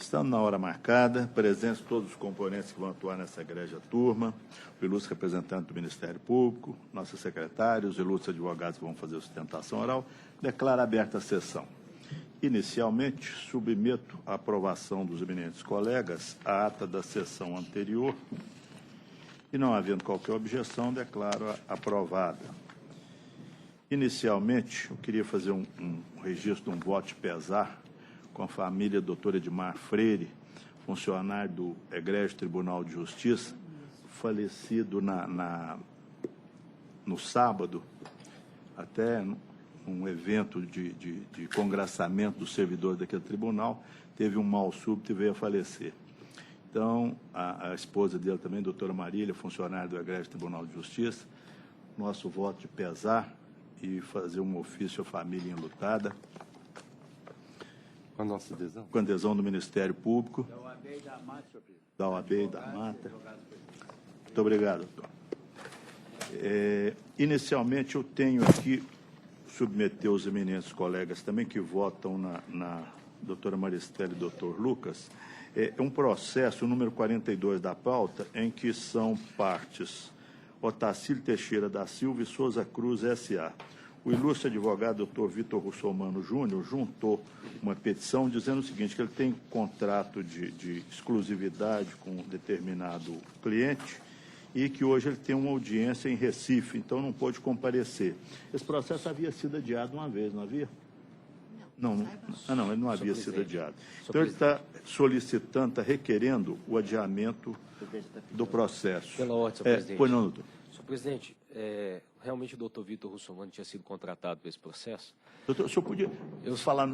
Estando na hora marcada, presentes todos os componentes que vão atuar nessa egrégia turma, o ilustre representante do Ministério Público, nossos secretários, os ilustres advogados que vão fazer a sustentação oral, declaro aberta a sessão. Inicialmente, submeto à aprovação dos eminentes colegas a ata da sessão anterior e, não havendo qualquer objeção, declaro aprovada. Inicialmente, eu queria fazer um registro, um voto de pesar com a família doutora Edmar Freire, funcionário do Egrégio Tribunal de Justiça, falecido no sábado, até um evento de congraçamento dos servidores daquele tribunal, teve um mal súbito e veio a falecer. Então, a esposa dele também, doutora Marília, funcionária do Egrégio Tribunal de Justiça, nosso voto de pesar e fazer um ofício à família enlutada. Com a nossa adesão? Com a adesão do Ministério Público. Da OAB e da Mata, senhor presidente. Da OAB e da Mata. Muito obrigado, doutor. Inicialmente, eu tenho aqui, submeter os eminentes colegas também que votam na doutora Maristela e doutor Lucas, um processo, o número 42 da pauta, em que são partes Otacílio Teixeira da Silva e Souza Cruz S.A. O ilustre advogado doutor Vitor Russomano Júnior juntou uma petição dizendo o seguinte, que ele tem contrato de exclusividade com um determinado cliente e que hoje ele tem uma audiência em Recife, então não pôde comparecer. Esse processo havia sido adiado uma vez, não havia? Não, ele não havia sido adiado. Então, ele está solicitando, está requerendo o adiamento do processo. Pela ordem, senhor presidente. Pois não, doutor. Senhor presidente, realmente o doutor Vitor Russomano tinha sido contratado para esse processo? Doutor, o senhor podia falar...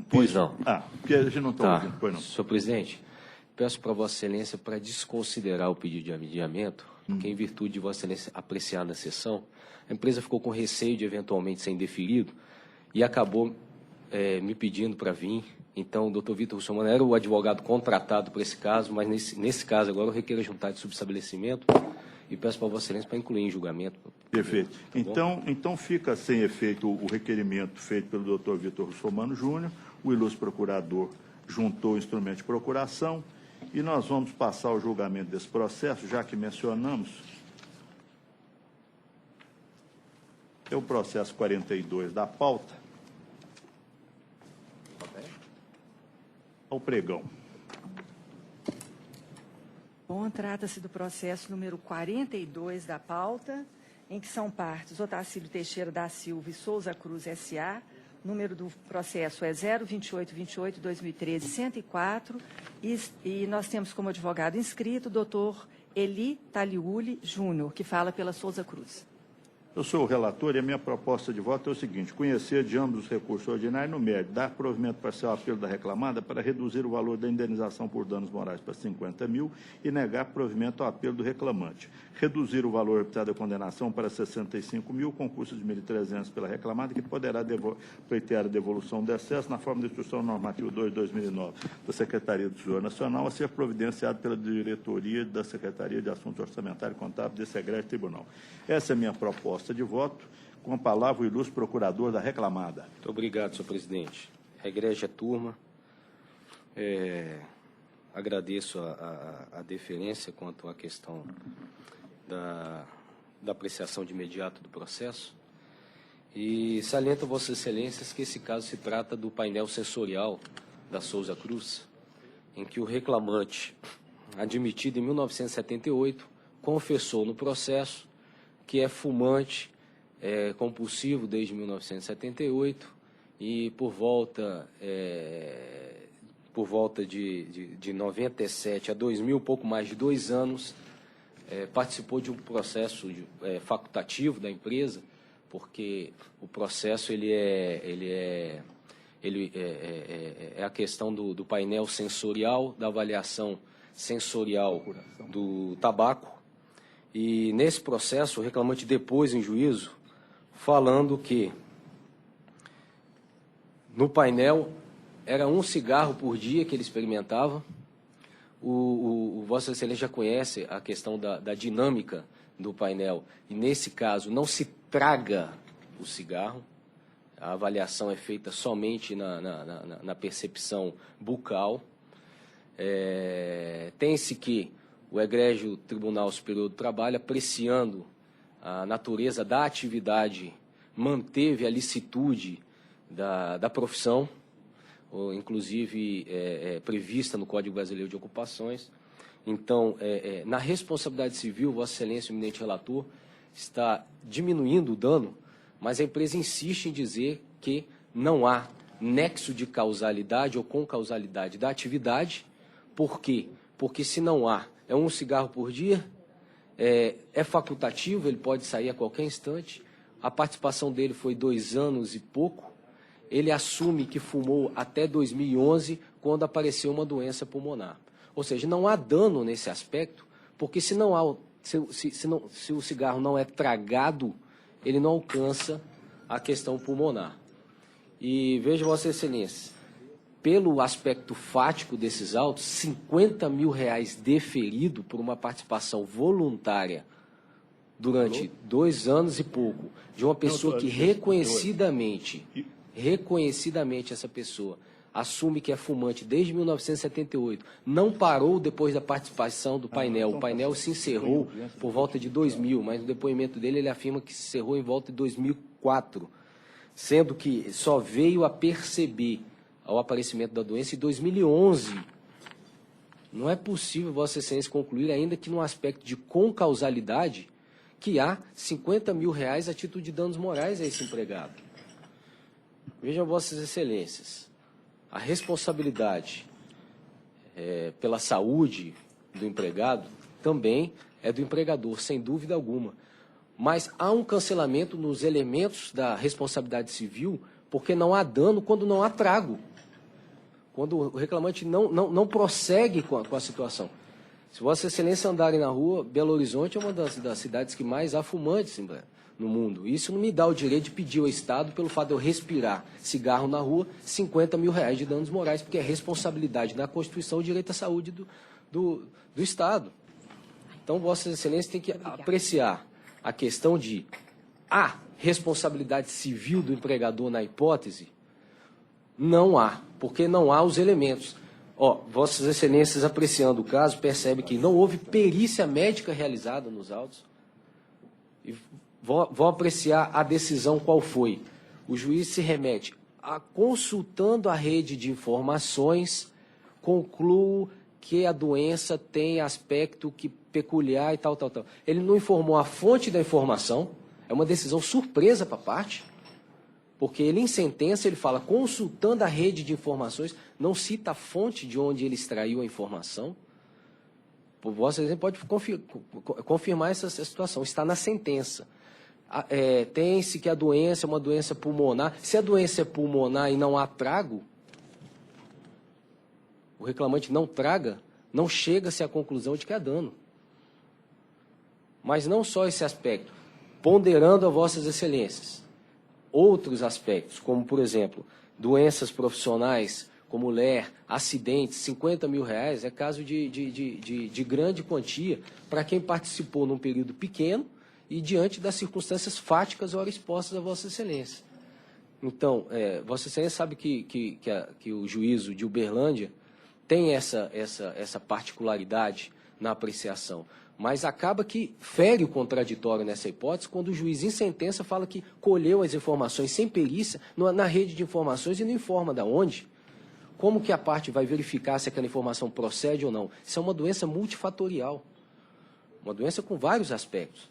Pois não. Porque a gente não está ouvindo, pois não. Senhor presidente, peço para Vossa Excelência para desconsiderar o pedido de adiamento, porque em virtude de Vossa Excelência apreciar na sessão, a empresa ficou com receio de eventualmente ser indeferido e acabou me pedindo para vir. Então, o doutor Vitor Russomano era o advogado contratado para esse caso, mas nesse caso agora eu requeiro a juntada de subestabelecimento e peço para Vossa Excelência para incluir em julgamento. Perfeito. Tá então fica sem efeito o requerimento feito pelo doutor Vitor Russomano Júnior, o ilustre procurador juntou o instrumento de procuração e nós vamos passar o julgamento desse processo, já que mencionamos. É o processo 42 da pauta. Ao pregão. Bom, trata-se do processo número 42 da pauta, em que são partes Otacílio Teixeira da Silva e Souza Cruz S.A., número do processo é 02828-2013-104, e nós temos como advogado inscrito o doutor Eli Taliuli Júnior, que fala pela Souza Cruz. Eu sou o relator e a minha proposta de voto é o seguinte, conhecer de ambos os recursos ordinários no mérito, dar provimento parcial ao apelo da reclamada para reduzir o valor da indenização por danos morais para 50 mil e negar provimento ao apelo do reclamante. Reduzir o valor optado da condenação para 65 mil, com custo de 1.300 pela reclamada, que poderá pleitear a devolução do excesso na forma da Instrução Normativa 2/2009 da Secretaria do Tesouro Nacional, a ser providenciado pela diretoria da Secretaria de Assuntos Orçamentários e Contábeis desse egrégio tribunal. Essa é a minha proposta de voto. Com a palavra, o ilustre procurador da reclamada. Muito obrigado, senhor presidente. Egrégia turma, agradeço a deferência quanto à questão da apreciação de imediato do processo e saliento a Vossas Excelências que esse caso se trata do painel sensorial da Souza Cruz, em que o reclamante, admitido em 1978, confessou no processo que é fumante compulsivo desde 1978 e por volta de 97 a 2000, pouco mais de 2 anos, participou de um processo facultativo da empresa, porque o processo ele é a questão do painel sensorial, da avaliação sensorial do tabaco. E nesse processo, o reclamante depôs em juízo, falando que no painel era 1 cigarro por dia que ele experimentava. Vossa Excelência já conhece a questão da dinâmica do painel. E nesse caso, não se traga o cigarro. A avaliação é feita somente na percepção bucal. Tem-se que o egrégio Tribunal Superior do Trabalho, apreciando a natureza da atividade, manteve a licitude da profissão, inclusive prevista no Código Brasileiro de Ocupações. Então, na responsabilidade civil, Vossa Excelência, o eminente relator, está diminuindo o dano, mas a empresa insiste em dizer que não há nexo de causalidade ou concausalidade da atividade. Por quê? Porque se não há, é um cigarro por dia, é facultativo, ele pode sair a qualquer instante, a participação dele foi 2 anos e pouco, ele assume que fumou até 2011, quando apareceu uma doença pulmonar. Ou seja, não há dano nesse aspecto, porque se o cigarro não é tragado, ele não alcança a questão pulmonar. E veja, Vossa Excelência, pelo aspecto fático desses autos, R$50 mil deferido por uma participação voluntária durante 2 anos e pouco, de uma pessoa que reconhecidamente essa pessoa assume que é fumante desde 1978, não parou depois da participação do painel. O painel se encerrou por volta de 2000, mas no depoimento dele ele afirma que se encerrou em volta de 2004, sendo que só veio a perceber ao aparecimento da doença em 2011. Não é possível, Vossa Excelência, concluir ainda que no aspecto de concausalidade que há R$50 mil a título de danos morais a esse empregado. Vejam, Vossas Excelências, a responsabilidade pela saúde do empregado também é do empregador, sem dúvida alguma. Mas há um cancelamento nos elementos da responsabilidade civil, porque não há dano quando não há trago. Quando o reclamante não prossegue com a situação. Se Vossa Excelência andarem na rua, Belo Horizonte é uma das cidades que mais há fumantes no mundo. Isso não me dá o direito de pedir ao Estado, pelo fato de eu respirar cigarro na rua, R$50 mil de danos morais, porque é responsabilidade na Constituição o direito à saúde do Estado. Então, Vossa Excelência tem que apreciar a questão de há responsabilidade civil do empregador na hipótese? Não há, porque não há os elementos. Vossas Excelências, apreciando o caso, percebe que não houve perícia médica realizada nos autos. E vão apreciar a decisão qual foi. O juiz se remete a, consultando a rede de informações, concluo que a doença tem aspecto peculiar e tal. Ele não informou a fonte da informação, é uma decisão surpresa para a parte, porque ele, em sentença, ele fala, consultando a rede de informações, não cita a fonte de onde ele extraiu a informação. Vossa Excelência pode confirmar essa situação, está na sentença. Tem-se que a doença é uma doença pulmonar. Se a doença é pulmonar e não há trago, o reclamante não traga, não chega-se à conclusão de que há dano. Mas não só esse aspecto, ponderando a Vossas Excelências, outros aspectos, como, por exemplo, doenças profissionais, como LER, acidentes, R$50 mil, é caso de grande quantia para quem participou num período pequeno e diante das circunstâncias fáticas ora expostas a Vossa Excelência. Então, Vossa Excelência sabe que o juízo de Uberlândia tem essa particularidade na apreciação, mas acaba que fere o contraditório nessa hipótese quando o juiz, em sentença, fala que colheu as informações sem perícia na rede de informações e não informa de onde. Como que a parte vai verificar se aquela informação procede ou não? Isso é uma doença multifatorial, uma doença com vários aspectos.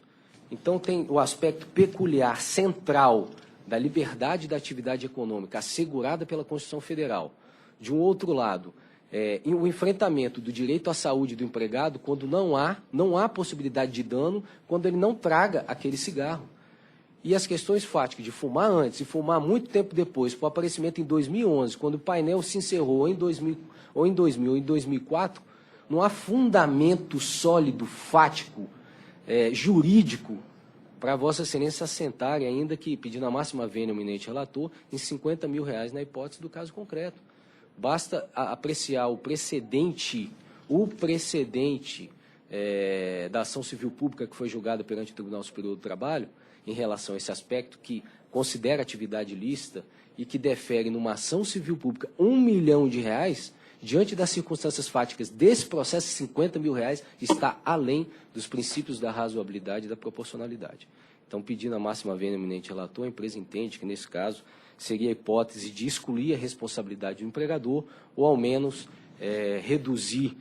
Então, tem o aspecto peculiar, central, da liberdade da atividade econômica, assegurada pela Constituição Federal. De um outro lado, o enfrentamento do direito à saúde do empregado quando não há possibilidade de dano, quando ele não traga aquele cigarro. E as questões fáticas de fumar antes e fumar muito tempo depois, por aparecimento em 2011, quando o painel se encerrou ou em 2000 ou em 2004, não há fundamento sólido, fático, jurídico, para Vossa Excelência assentarem, ainda que pedindo a máxima vênia ao eminente relator, em R$50 mil na hipótese do caso concreto. Basta apreciar o precedente da ação civil pública que foi julgada perante o Tribunal Superior do Trabalho, em relação a esse aspecto, que considera atividade ilícita e que defere numa ação civil pública R$1 milhão, diante das circunstâncias fáticas desse processo, R$50 mil está além dos princípios da razoabilidade e da proporcionalidade. Então, pedindo a máxima vênia, eminente relator, a empresa entende que, nesse caso, seria a hipótese de excluir a responsabilidade do empregador ou, ao menos, reduzir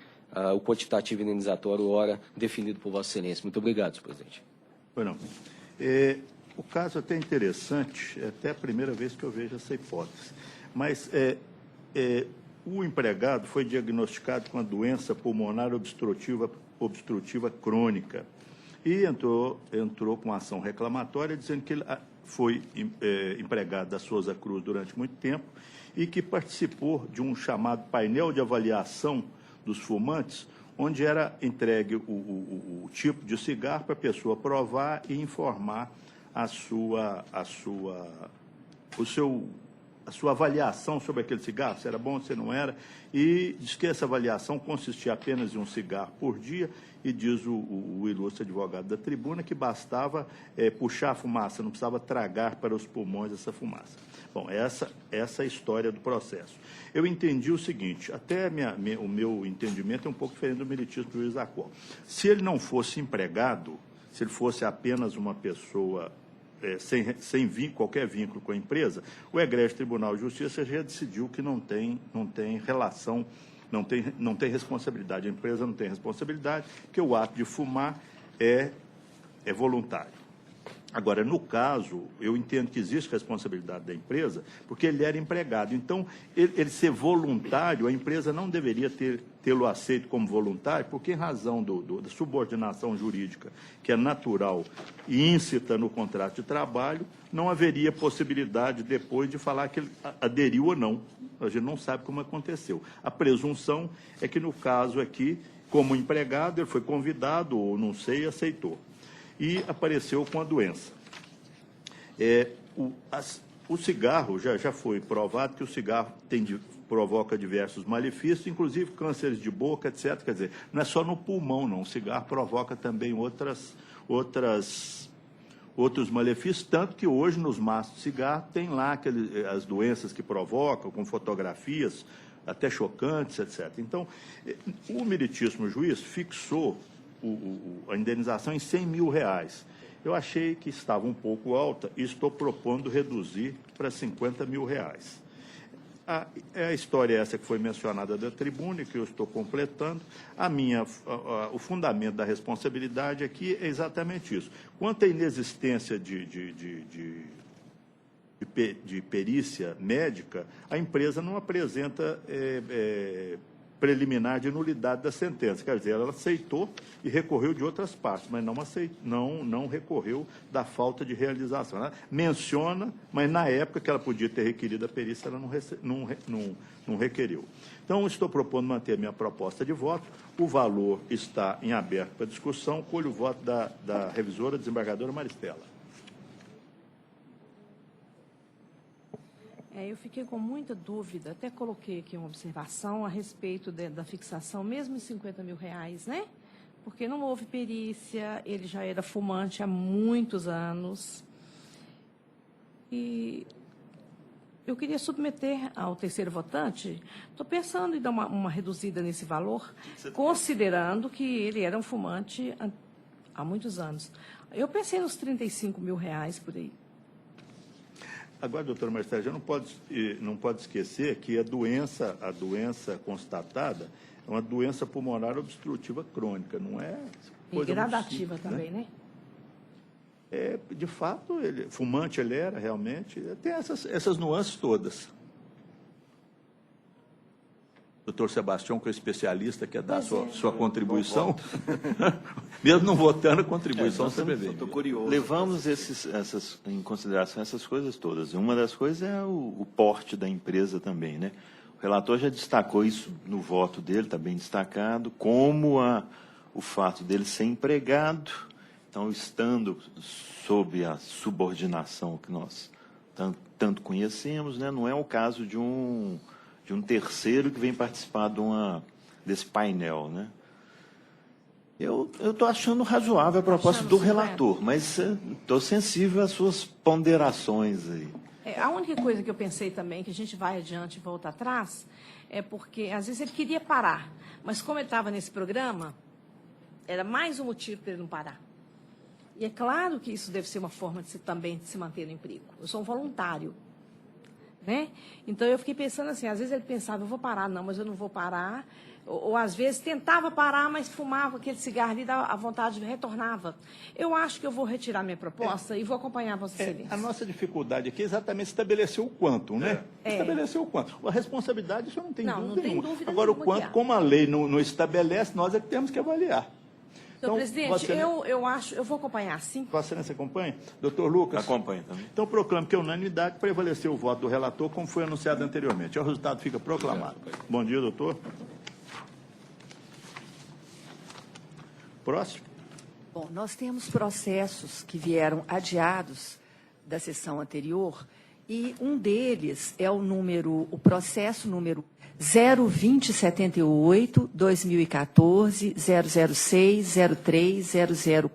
o quantitativo indenizatório hora definido por Vossa Excelência. Muito obrigado, senhor presidente. Bueno, o caso é até interessante, é até a primeira vez que eu vejo essa hipótese, mas o empregado foi diagnosticado com a doença pulmonar obstrutiva crônica e entrou com ação reclamatória dizendo que ele foi empregado da Souza Cruz durante muito tempo e que participou de um chamado painel de avaliação dos fumantes, onde era entregue o tipo de cigarro para a pessoa provar e informar a sua avaliação sobre aquele cigarro, se era bom, se não era, e diz que essa avaliação consistia apenas em um cigarro por dia, e diz o ilustre advogado da tribuna que bastava puxar a fumaça, não precisava tragar para os pulmões essa fumaça. Bom, essa é a história do processo. Eu entendi o seguinte, até o meu entendimento é um pouco diferente do meritíssimo juiz da qual. Se ele não fosse empregado, se ele fosse apenas uma pessoa sem qualquer vínculo com a empresa, o Egrégio Tribunal de Justiça já decidiu que não tem relação, não tem responsabilidade. A empresa não tem responsabilidade, porque o ato de fumar é voluntário. Agora, no caso, eu entendo que existe responsabilidade da empresa, porque ele era empregado. Então, ele ser voluntário, a empresa não deveria tê-lo aceito como voluntário, porque em razão da subordinação jurídica, que é natural e íncita no contrato de trabalho, não haveria possibilidade depois de falar que ele aderiu ou não. A gente não sabe como aconteceu. A presunção é que, no caso aqui, como empregado, ele foi convidado, ou não sei, aceitou. E apareceu com a doença. O cigarro, já foi provado que o cigarro provoca diversos malefícios, inclusive cânceres de boca, etc. Quer dizer, não é só no pulmão, não. O cigarro provoca também outros malefícios, tanto que hoje nos maços de cigarro tem lá as doenças que provocam, com fotografias até chocantes, etc. Então, o meritíssimo juiz fixou a indenização em R$100 mil. Eu achei que estava um pouco alta e estou propondo reduzir para R$50 mil. A história é essa que foi mencionada da tribuna e que eu estou completando. O fundamento da responsabilidade aqui é exatamente isso. Quanto à inexistência de perícia médica, a empresa não apresenta preliminar de nulidade da sentença. Quer dizer, ela aceitou e recorreu de outras partes, mas não recorreu da falta de realização. Ela menciona, mas na época que ela podia ter requerido a perícia, ela não requeriu. Então, estou propondo manter a minha proposta de voto. O valor está em aberto para discussão. Colho o voto da revisora desembargadora Maristela. Eu fiquei com muita dúvida, até coloquei aqui uma observação a respeito da fixação, mesmo em R$50 mil, né? Porque não houve perícia, ele já era fumante há muitos anos. E eu queria submeter ao terceiro votante, estou pensando em dar uma reduzida nesse valor, considerando que ele era um fumante há muitos anos. Eu pensei nos R$35 mil por aí. Agora, doutora Maristela, já não pode esquecer que a doença constatada é uma doença pulmonar obstrutiva crônica, não é coisa e gradativa simples, também, né? De fato, fumante ele era realmente, tem essas nuances todas. Doutor Sebastião, que é especialista, quer dar sua contribuição? Mesmo não votando, a contribuição sempre vem. Estou curioso. Levamos em consideração essas coisas todas. Uma das coisas é o porte da empresa também, né? O relator já destacou isso no voto dele, está bem destacado, como o fato dele ser empregado, então, estando sob a subordinação que nós tanto conhecemos, né? Não é o caso de um terceiro que vem participar desse painel, né? Eu estou achando razoável a proposta do relator, mas estou sensível às suas ponderações aí. A única coisa que eu pensei também, que a gente vai adiante e volta atrás, é porque, às vezes, ele queria parar, mas como ele estava nesse programa, era mais um motivo para ele não parar. E é claro que isso deve ser uma forma também de se manter no emprego. Eu sou um voluntário, né? Então, eu fiquei pensando assim, às vezes ele pensava, eu vou parar, não, mas eu não vou parar. Ou às vezes, tentava parar, mas fumava aquele cigarro ali, a vontade retornava. Eu acho que eu vou retirar minha proposta e vou acompanhar Vossa Excelência. A nossa dificuldade aqui é exatamente estabelecer o quanto, né? Estabelecer o quanto. A responsabilidade, isso não tem dúvida não tem nenhuma. dúvida Agora, o nenhuma quanto, como a lei não estabelece, nós é que temos que avaliar. Senhor presidente, eu vou acompanhar, sim. Vossa Excelência acompanha? Doutor Lucas? Acompanha também. Então, proclamo que a unanimidade prevaleceu o voto do relator, como foi anunciado anteriormente. O resultado fica proclamado. Bom dia, doutor. Próximo. Bom, nós temos processos que vieram adiados da sessão anterior e um deles é o processo número 02078, 2014, 006, 03,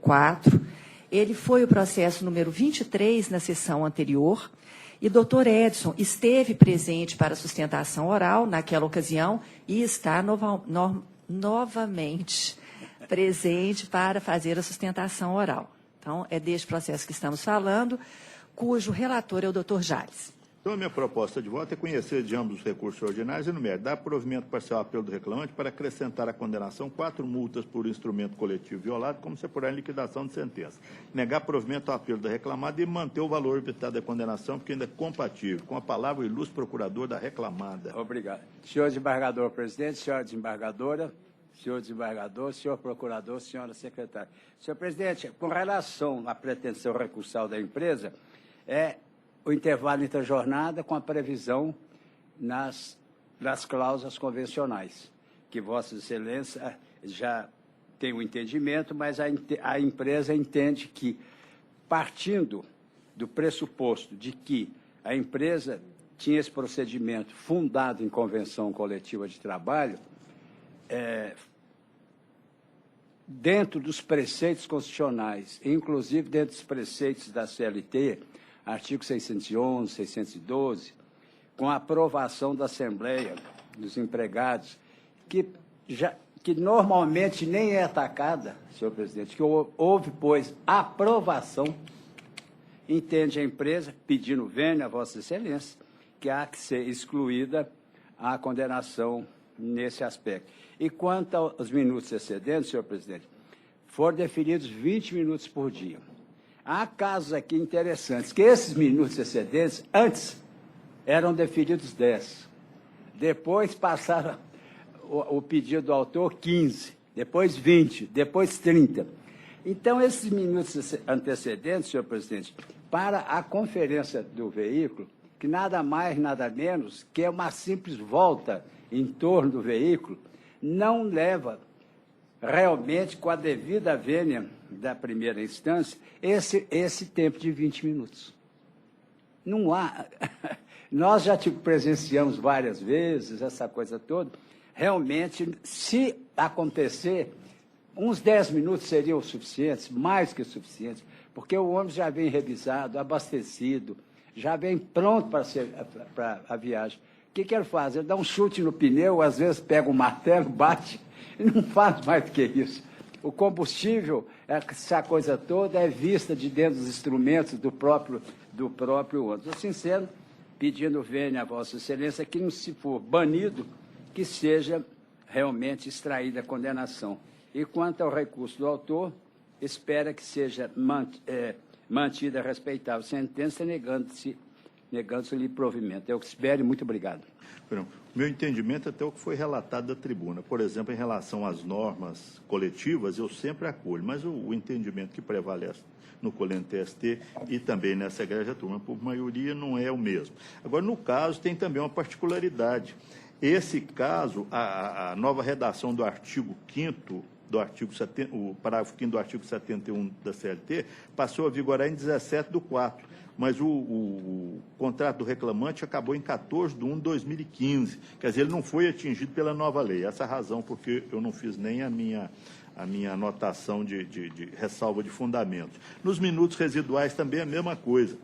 004. Ele foi o processo número 23 na sessão anterior e doutor Edson esteve presente para a sustentação oral naquela ocasião e está novamente presente para fazer a sustentação oral. Então, é deste processo que estamos falando, cujo relator é o doutor Jales. Então, a minha proposta de voto é conhecer de ambos os recursos ordinários e, no mérito, dar provimento parcial ao apelo do reclamante para acrescentar à condenação 4 multas por instrumento coletivo violado, como se apurar em liquidação de sentença. Negar provimento ao apelo da reclamada e manter o valor arbitrado da condenação, porque ainda é compatível. Com a palavra, o ilustre procurador da reclamada. Obrigado. Senhor desembargador presidente, senhora desembargadora, senhor desembargador, senhor procurador, senhora secretária. Senhor presidente, com relação à pretensão recursal da empresa, o intervalo entre a jornada com a previsão nas cláusulas convencionais, que Vossa Excelência já tem o entendimento, mas a empresa entende que, partindo do pressuposto de que a empresa tinha esse procedimento fundado em convenção coletiva de trabalho, dentro dos preceitos constitucionais, inclusive dentro dos preceitos da CLT, artigo 611, 612, com a aprovação da Assembleia dos Empregados, que normalmente nem é atacada, senhor presidente, que houve, pois, aprovação, entende a empresa, pedindo vênia a Vossa Excelência, que há que ser excluída a condenação nesse aspecto. E quanto aos minutos excedentes, senhor presidente, foram definidos 20 minutos por dia. Há casos aqui interessantes, que esses minutos excedentes, antes, eram definidos 10. Depois passaram o pedido do autor 15, depois 20, depois 30. Então, esses minutos antecedentes, senhor presidente, para a conferência do veículo, que nada mais, nada menos que é uma simples volta em torno do veículo, não leva realmente, com a devida vênia da primeira instância, esse tempo de 20 minutos. Não há... Nós já presenciamos várias vezes essa coisa toda. Realmente, se acontecer, uns 10 minutos seriam suficientes, mais que suficientes, porque o ônibus já vem revisado, abastecido, já vem pronto para a viagem. O que ele faz? Ele dá um chute no pneu, às vezes pega um martelo, bate, e não faz mais do que isso. O combustível, essa coisa toda, é vista de dentro dos instrumentos do próprio ônibus. Assim sendo, pedindo vênia a Vossa Excelência que, se for banido, que seja realmente extraída a condenação. E quanto ao recurso do autor, espera que seja mantida a respeitável sentença, negando-se-lhe provimento. Eu que espero e muito obrigado. Meu entendimento é até o que foi relatado da tribuna. Por exemplo, em relação às normas coletivas, eu sempre acolho, mas o entendimento que prevalece no Colente-ST e também nessa egrégia turma, por maioria, não é o mesmo. Agora, no caso, tem também uma particularidade. Esse caso, a nova redação do artigo 5º, o parágrafo 5º do artigo 71 da CLT, passou a vigorar em 17/4, mas o contrato do reclamante acabou em 14/1/2015. Quer dizer, ele não foi atingido pela nova lei. Essa é a razão porque eu não fiz nem a minha anotação de ressalva de fundamentos. Nos minutos residuais também é a mesma coisa.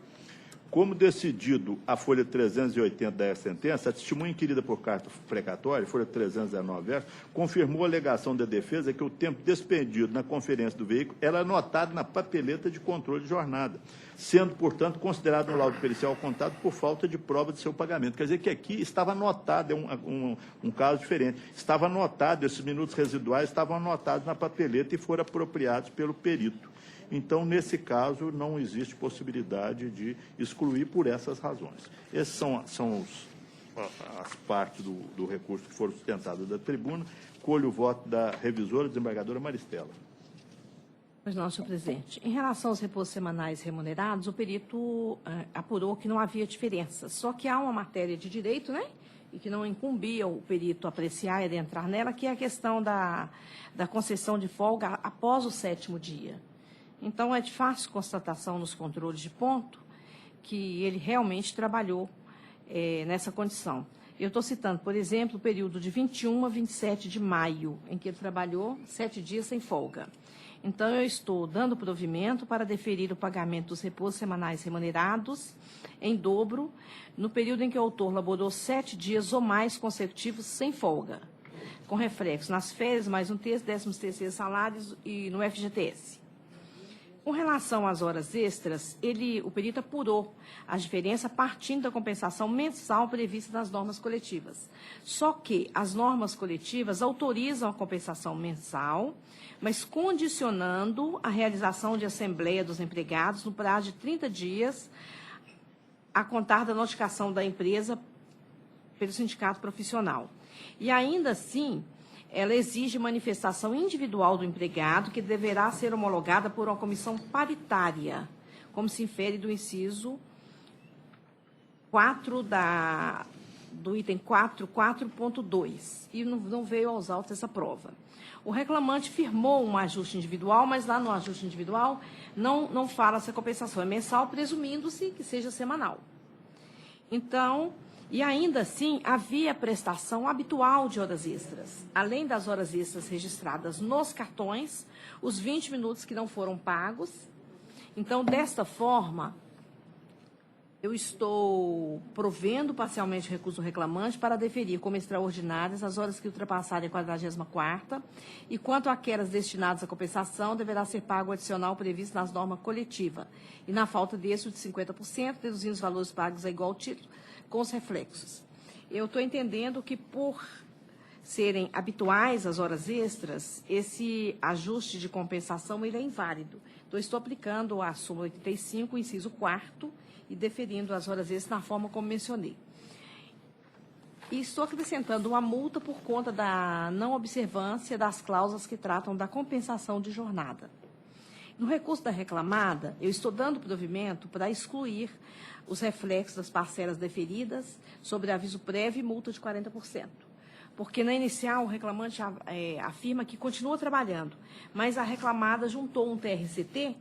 Como decidido a folha 380 da sentença, a testemunha inquirida por carta precatória, folha 319, confirmou a alegação da defesa que o tempo despendido na conferência do veículo era anotado na papeleta de controle de jornada, sendo, portanto, considerado no laudo pericial contado por falta de prova de seu pagamento. Quer dizer que aqui estava anotado, é um caso diferente, estava anotado, esses minutos residuais estavam anotados na papeleta e foram apropriados pelo perito. Então, nesse caso, não existe possibilidade de excluir por essas razões. Essas são as partes do recurso que foram sustentadas da tribuna. Colho o voto da revisora, desembargadora Maristela. Pois não, senhor presidente. Em relação aos repousos semanais remunerados, o perito apurou que não havia diferença. Só que há uma matéria de direito, né? E que não incumbia o perito apreciar e adentrar nela, que é a questão da concessão de folga após o 7º dia. Então, é de fácil constatação nos controles de ponto que ele realmente trabalhou nessa condição. Eu estou citando, por exemplo, o período de 21 a 27 de maio, em que ele trabalhou 7 dias sem folga. Então, eu estou dando provimento para deferir o pagamento dos repousos semanais remunerados em dobro no período em que o autor laborou 7 dias ou mais consecutivos sem folga, com reflexo nas férias, mais um terço, 13º salários e no FGTS. Com relação às horas extras, o perito apurou a diferença partindo da compensação mensal prevista nas normas coletivas. Só que as normas coletivas autorizam a compensação mensal, mas condicionando a realização de assembleia dos empregados no prazo de 30 dias a contar da notificação da empresa pelo sindicato profissional. E ainda assim, ela exige manifestação individual do empregado, que deverá ser homologada por uma comissão paritária, como se infere do inciso 4 do item 4.2, e não veio aos autos essa prova. O reclamante firmou um ajuste individual, mas lá no ajuste individual não fala se a compensação é mensal, presumindo-se que seja semanal. Então, e ainda assim, havia prestação habitual de horas extras, além das horas extras registradas nos cartões, os 20 minutos que não foram pagos. Então, desta forma, eu estou provendo parcialmente o recurso do reclamante para deferir como extraordinárias as horas que ultrapassarem a 44ª, e quanto àquelas destinadas à compensação, deverá ser pago o adicional previsto nas normas coletivas, e na falta desse, o de 50%, deduzindo os valores pagos a igual título, com os reflexos. Eu estou entendendo que, por serem habituais as horas extras, esse ajuste de compensação ele é inválido. Então, estou aplicando a súmula 85, inciso 4º, e deferindo as horas extras na forma como mencionei. E estou acrescentando uma multa por conta da não observância das cláusulas que tratam da compensação de jornada. No recurso da reclamada, eu estou dando provimento para excluir os reflexos das parcelas deferidas sobre aviso prévio e multa de 40%. Porque na inicial o reclamante afirma que continua trabalhando, mas a reclamada juntou um TRCT,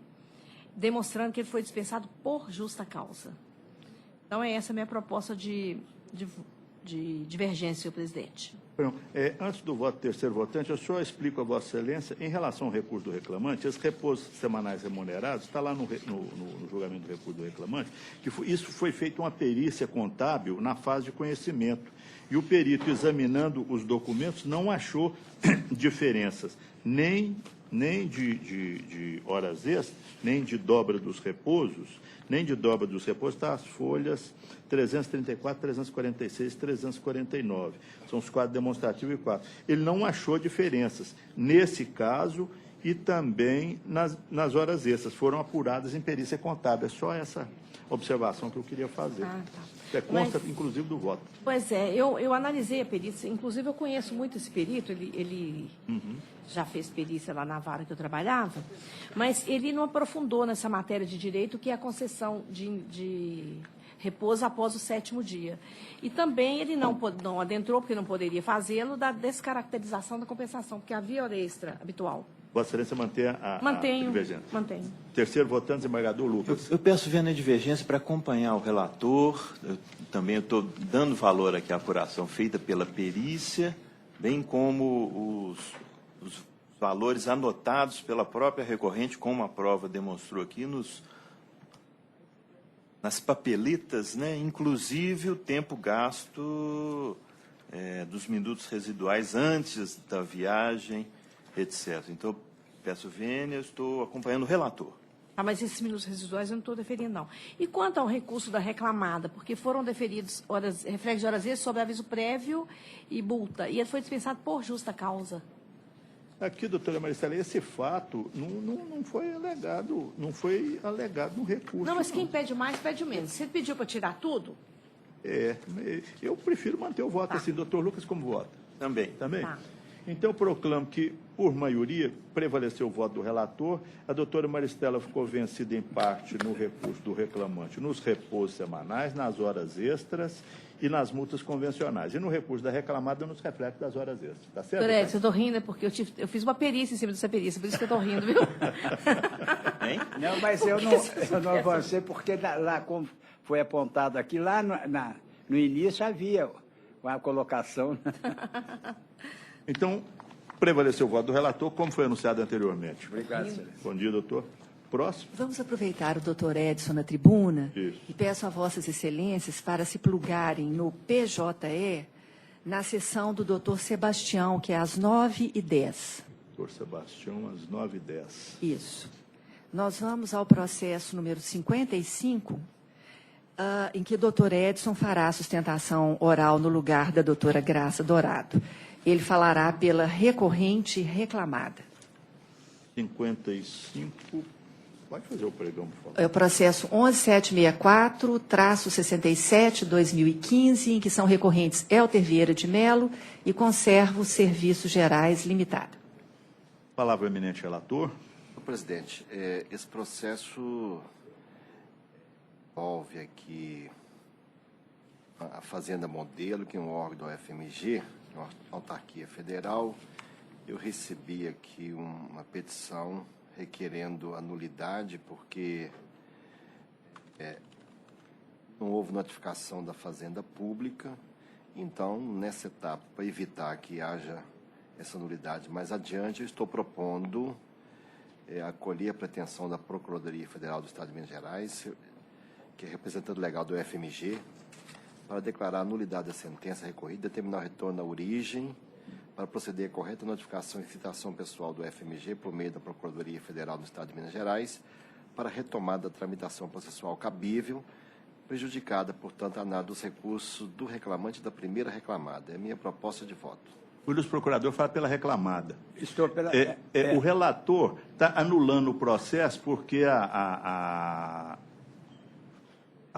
demonstrando que ele foi dispensado por justa causa. Então, é essa a minha proposta de divergência, senhor presidente. Antes do voto do terceiro votante, eu só explico a Vossa Excelência, em relação ao recurso do reclamante, esses repousos semanais remunerados, está lá no julgamento do recurso do reclamante, que isso foi feito uma perícia contábil na fase de conhecimento. E o perito, examinando os documentos, não achou diferenças, nem de horas extras, nem de dobra dos repousos, está as folhas 334, 346, 349. São os quadros demonstrativos e 4. Ele não achou diferenças nesse caso e também nas horas extras. Foram apuradas em perícia contábil. É só essa observação que eu queria fazer. Tá. Que consta, inclusive, do voto. Pois é, eu analisei a perícia, inclusive eu conheço muito esse perito, ele já fez perícia lá na vara que eu trabalhava, mas ele não aprofundou nessa matéria de direito, que é a concessão de repouso após o 7º dia. E também ele não adentrou, porque não poderia fazê-lo, da descaracterização da compensação, porque havia hora extra habitual. Vossa Excelência mantém a divergência? Mantenho. Terceiro votante, desembargador Lucas. Eu peço, vendo a divergência, para acompanhar o relator. Eu também estou dando valor aqui à apuração feita pela perícia, bem como os valores anotados pela própria recorrente, como a prova demonstrou aqui, nos nas papeletas, né, inclusive o tempo gasto dos minutos residuais antes da viagem, etc. Então, peço vênia, eu estou acompanhando o relator. Ah, mas esses minutos residuais eu não estou deferindo, não. E quanto ao recurso da reclamada, porque foram deferidos reflexos de horas extras sobre aviso prévio e multa, e ele foi dispensado por justa causa. Aqui, doutora Maristela, esse fato não foi alegado no recurso. Não, mas quem pede mais, pede o menos. Você pediu para tirar tudo? Eu prefiro manter o voto assim. Doutor Lucas, como vota? Também. Também? Tá. Então, eu proclamo que, por maioria, prevaleceu o voto do relator. A doutora Maristela ficou vencida em parte no recurso do reclamante, nos repousos semanais, nas horas extras e nas multas convencionais. E no recurso da reclamada, nos reflexos das horas extras. Está certo? Doutor Edson, eu estou rindo porque eu fiz uma perícia em cima dessa perícia, por isso que eu estou rindo, viu? Hein? Não, mas eu não avancei, porque lá, como foi apontado aqui, lá no início havia uma colocação. Então, prevaleceu o voto do relator, como foi anunciado anteriormente. Obrigado, senhor. Bom dia, doutor. Próximo. Vamos aproveitar o doutor Edson na tribuna. Isso. E peço a vossas excelências para se plugarem no PJE, na sessão do doutor Sebastião, que é às 9h10. Doutor Sebastião, às 9h10. Isso. Nós vamos ao processo número 55, em que o doutor Edson fará a sustentação oral no lugar da doutora Graça Dourado. Ele falará pela recorrente reclamada. 55. Pode fazer o pregão, por favor. É o processo 11764-67-2015, em que são recorrentes Elter Vieira de Melo e Conservo Serviços Gerais Limitada. Palavra eminente relator. Senhor presidente, esse processo envolve aqui a Fazenda Modelo, que é um órgão do FMG, uma autarquia federal. Eu recebi aqui uma petição requerendo a nulidade, porque não houve notificação da Fazenda Pública. Então, nessa etapa, para evitar que haja essa nulidade mais adiante, eu estou propondo acolher a pretensão da Procuradoria Federal do Estado de Minas Gerais, que é representante legal do FMG, para declarar a nulidade da sentença recorrida, determinar o retorno à origem, para proceder à correta notificação e citação pessoal do FMG por meio da Procuradoria Federal do Estado de Minas Gerais, para a retomada da tramitação processual cabível, prejudicada, portanto, a análise dos recursos do reclamante da primeira reclamada. É a minha proposta de voto. O ilustre procurador fala pela reclamada. Estou pela... O relator está anulando o processo porque a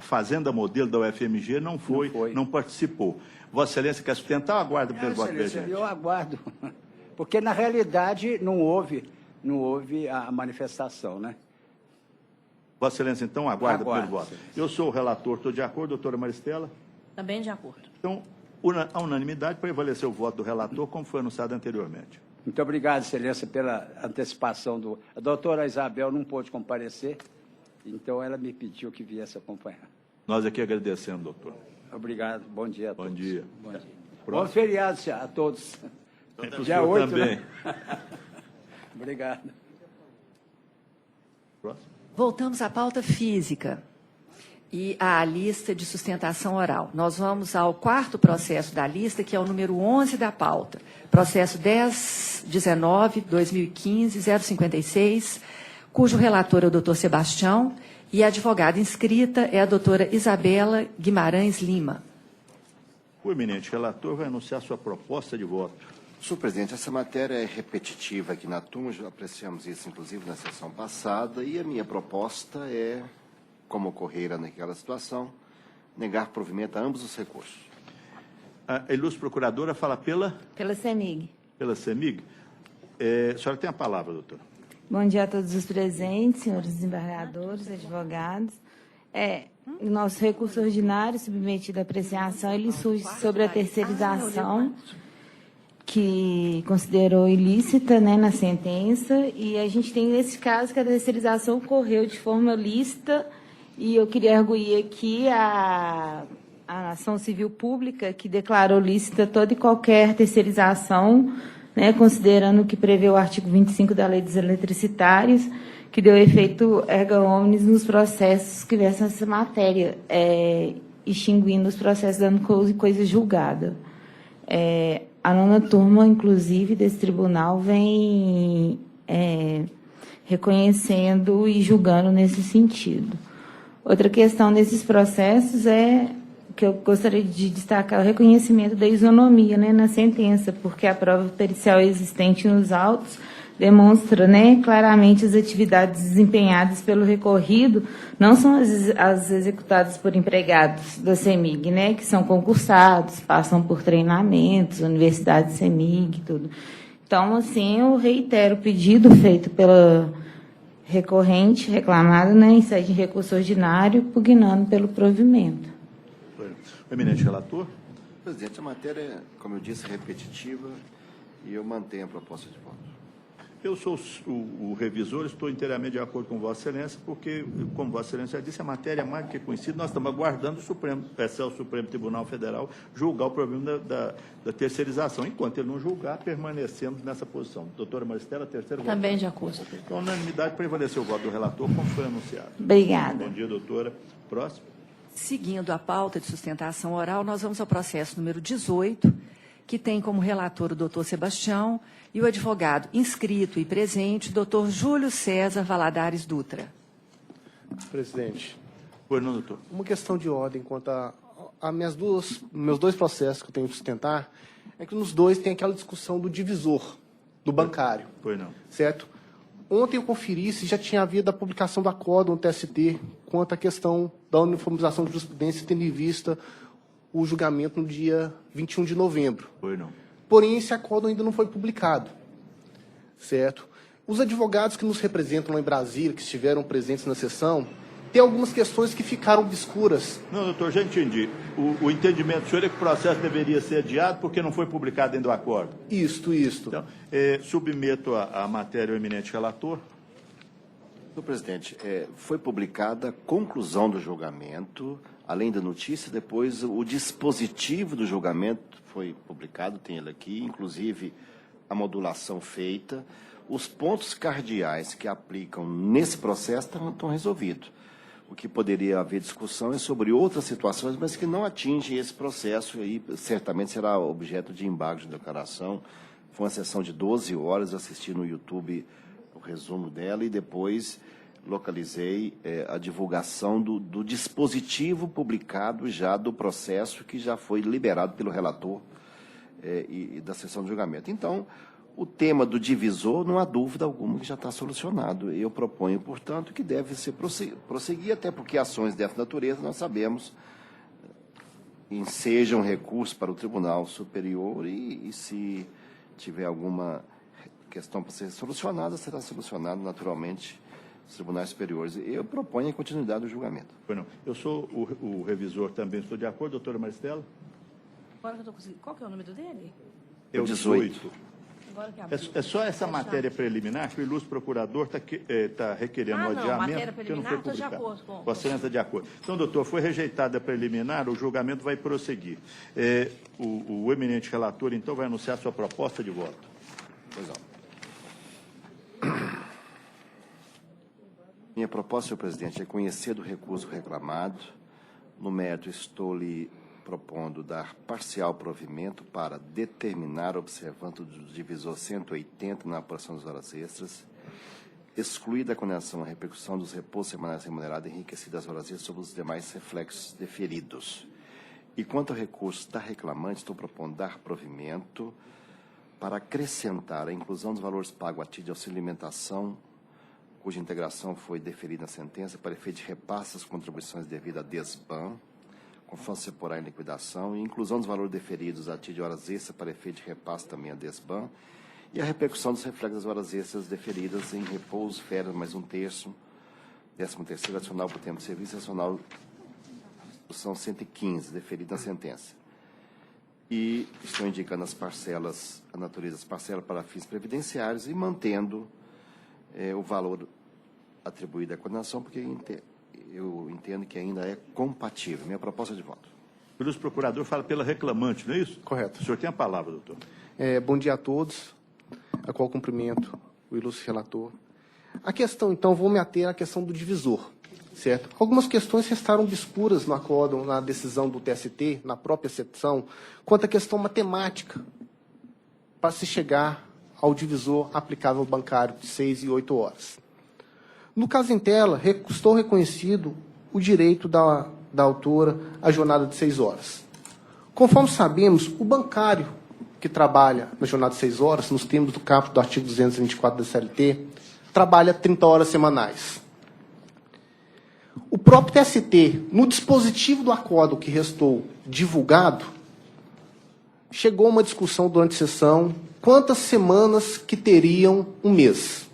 Fazenda Modelo da UFMG não participou. Vossa Excelência quer sustentar ou aguarda pelo voto presente? Eu aguardo, porque na realidade não houve a manifestação, né? Vossa Excelência, então, aguarda pelo Aguardo, voto. Excelência. Eu sou o relator, estou de acordo, doutora Maristela? Também de acordo. Então, a unanimidade prevaleceu o voto do relator, como foi anunciado anteriormente. Muito obrigado, Excelência, pela antecipação. A doutora Isabel não pôde comparecer, então ela me pediu que viesse acompanhar. Nós aqui agradecemos, doutor. Obrigado, bom dia a todos. Bom dia. Bom dia. Próximo. Bom feriado a todos. Dia Eu 8, também. né? Obrigado. Próximo. Voltamos à pauta física e à lista de sustentação oral. Nós vamos ao quarto processo da lista, que é o número 11 da pauta. Processo 1019-2015-056, cujo relator é o doutor Sebastião e a advogada inscrita é a doutora Isabela Guimarães Lima. O eminente relator vai anunciar sua proposta de voto. Senhor presidente, essa matéria é repetitiva aqui na turma, já apreciamos isso, inclusive, na sessão passada, e a minha proposta é, como ocorrera naquela situação, negar provimento a ambos os recursos. A ilustre procuradora fala pela CEMIG. CEMIG. A senhora tem a palavra, doutora. Bom dia a todos os presentes, senhores desembargadores, advogados. O nosso recurso ordinário submetido à apreciação, ele surge sobre a terceirização, que considerou ilícita, né, na sentença, e a gente tem nesse caso que a terceirização ocorreu de forma lícita, e eu queria arguir aqui a ação civil pública que declarou lícita toda e qualquer terceirização, né, considerando o que prevê o artigo 25 da Lei dos Eletricitários, que deu efeito erga omnes nos processos que versam essa matéria, extinguindo os processos dando coisa julgada. A 9ª turma, inclusive, desse tribunal vem reconhecendo e julgando nesse sentido. Outra questão desses processos que eu gostaria de destacar, o reconhecimento da isonomia, né, na sentença, porque a prova pericial existente nos autos demonstra, né, claramente as atividades desempenhadas pelo recorrido não são as executadas por empregados da CEMIG, né, que são concursados, passam por treinamentos, universidade CEMIG, tudo. Então, assim, eu reitero o pedido feito pela recorrente, reclamada, né, em sede de recurso ordinário, pugnando pelo provimento. O eminente relator. Presidente, a matéria, como eu disse, é repetitiva e eu mantenho a proposta de voto. Eu sou o revisor, estou inteiramente de acordo com Vossa Excelência, porque, como Vossa Excelência já disse, a matéria é mais do que conhecida, nós estamos aguardando o Supremo Tribunal Federal julgar o problema da terceirização. Enquanto ele não julgar, permanecemos nessa posição. Doutora Maristela, terceiro voto. Também de acordo. Então, unanimidade, prevaleceu o voto do relator, como foi anunciado. Obrigada. Bom dia, doutora. Próximo. Seguindo a pauta de sustentação oral, nós vamos ao processo número 18, que tem como relator o doutor Sebastião e o advogado inscrito e presente, doutor Júlio César Valadares Dutra. Presidente, Pois não, doutor. uma questão de ordem quanto a meus dois processos que eu tenho que sustentar, é que nos dois tem aquela discussão do divisor, do bancário, Pois não. certo? Ontem eu conferi se já tinha havido a publicação do acordo no TST quanto à questão da uniformização de jurisprudência, tendo em vista o julgamento no dia 21 de novembro. Pois não. Porém, esse acordo ainda não foi publicado, certo? Os advogados que nos representam lá em Brasília, que estiveram presentes na sessão, tem algumas questões que ficaram obscuras. Não, doutor, já entendi. O entendimento do senhor é que o processo deveria ser adiado porque não foi publicado dentro do acordo. Isto. Então, submeto a matéria ao eminente relator. Senhor presidente, foi publicada a conclusão do julgamento, além da notícia, depois o dispositivo do julgamento foi publicado, tem ele aqui, inclusive a modulação feita. Os pontos cardeais que aplicam nesse processo estão resolvidos. O que poderia haver discussão é sobre outras situações, mas que não atingem esse processo, e certamente será objeto de embargo de declaração. Foi uma sessão de 12 horas, assisti no YouTube o resumo dela e depois localizei a divulgação do dispositivo publicado já do processo, que já foi liberado pelo relator e da sessão de julgamento. Então, o tema do divisor, não há dúvida alguma que já está solucionado. Eu proponho, portanto, que deve ser prosseguir, até porque ações dessa natureza, nós sabemos, ensejam recurso para o Tribunal Superior e se tiver alguma questão para ser solucionada, será solucionado naturalmente nos tribunais superiores. Eu proponho a continuidade do julgamento. Pois não. Eu sou o revisor também, estou de acordo, doutora Maristela? Agora que eu estou conseguindo. Qual que é o número dele? É o 18. Agora que abriu. É só essa matéria preliminar que o ilustre procurador está requerendo o não, adiamento, matéria porque não preliminar, foi estou de publicado. acordo com- Vossa Excelência está de acordo. Então, doutor, foi rejeitada a preliminar, o julgamento vai prosseguir. O eminente relator, então, vai anunciar a sua proposta de voto. Pois não. Minha proposta, senhor presidente, é conhecer do recurso reclamado. No mérito, estou lhe propondo dar parcial provimento para determinar, observando o divisor 180 na apuração das horas extras, excluir da condenação a repercussão dos repousos semanais remunerados enriquecidas das horas extras sobre os demais reflexos deferidos. E quanto ao recurso da reclamante, estou propondo dar provimento para acrescentar a inclusão dos valores pagos a título de auxílio alimentação, cuja integração foi deferida na sentença, para efeito de repasse das contribuições devidas à DESBAN, conforme se porá em liquidação, e inclusão dos valores deferidos a título de horas extras para efeito de repasse também à DESBAN, e a repercussão dos reflexos das horas extras deferidas em repouso, férias, mais 1/3, 13º adicional por tempo de serviço, adicional são 115, deferido na sentença. E estou indicando as parcelas, a natureza das parcelas para fins previdenciários e mantendo o valor atribuído à condenação, porque eu entendo que ainda é compatível. Minha proposta de voto. O ilustre procurador fala pela reclamante, não é isso? Correto. O senhor tem a palavra, doutor. Bom dia a todos, a qual cumprimento o ilustre relator. A questão, então, vou me ater à questão do divisor, certo? Algumas questões restaram obscuras no acórdão, na decisão do TST, na própria seção, quanto à questão matemática, para se chegar ao divisor aplicável bancário de 6 e 8 horas. No caso em tela, estou reconhecido o direito da autora à jornada de 6 horas. Conforme sabemos, o bancário que trabalha na jornada de 6 horas, nos termos do caput do artigo 224 da CLT, trabalha 30 horas semanais. O próprio TST, no dispositivo do acórdão que restou divulgado, chegou a uma discussão durante a sessão quantas semanas que teriam um mês.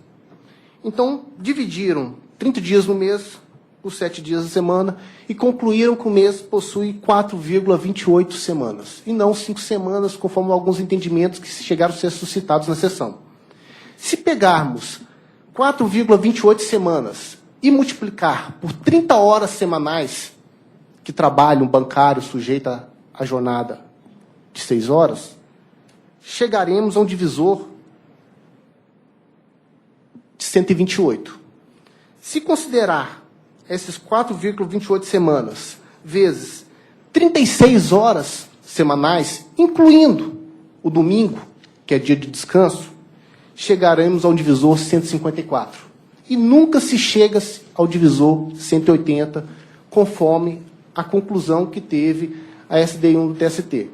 Então, dividiram 30 dias no mês por 7 dias da semana e concluíram que o mês possui 4,28 semanas, e não 5 semanas, conforme alguns entendimentos que chegaram a ser suscitados na sessão. Se pegarmos 4,28 semanas e multiplicar por 30 horas semanais que trabalha um bancário sujeito à jornada de 6 horas, chegaremos a um divisor de 128. Se considerar esses 4,28 semanas vezes 36 horas semanais, incluindo o domingo, que é dia de descanso, chegaremos ao divisor 154. E nunca se chega ao divisor 180, conforme a conclusão que teve a SDI1 do TST.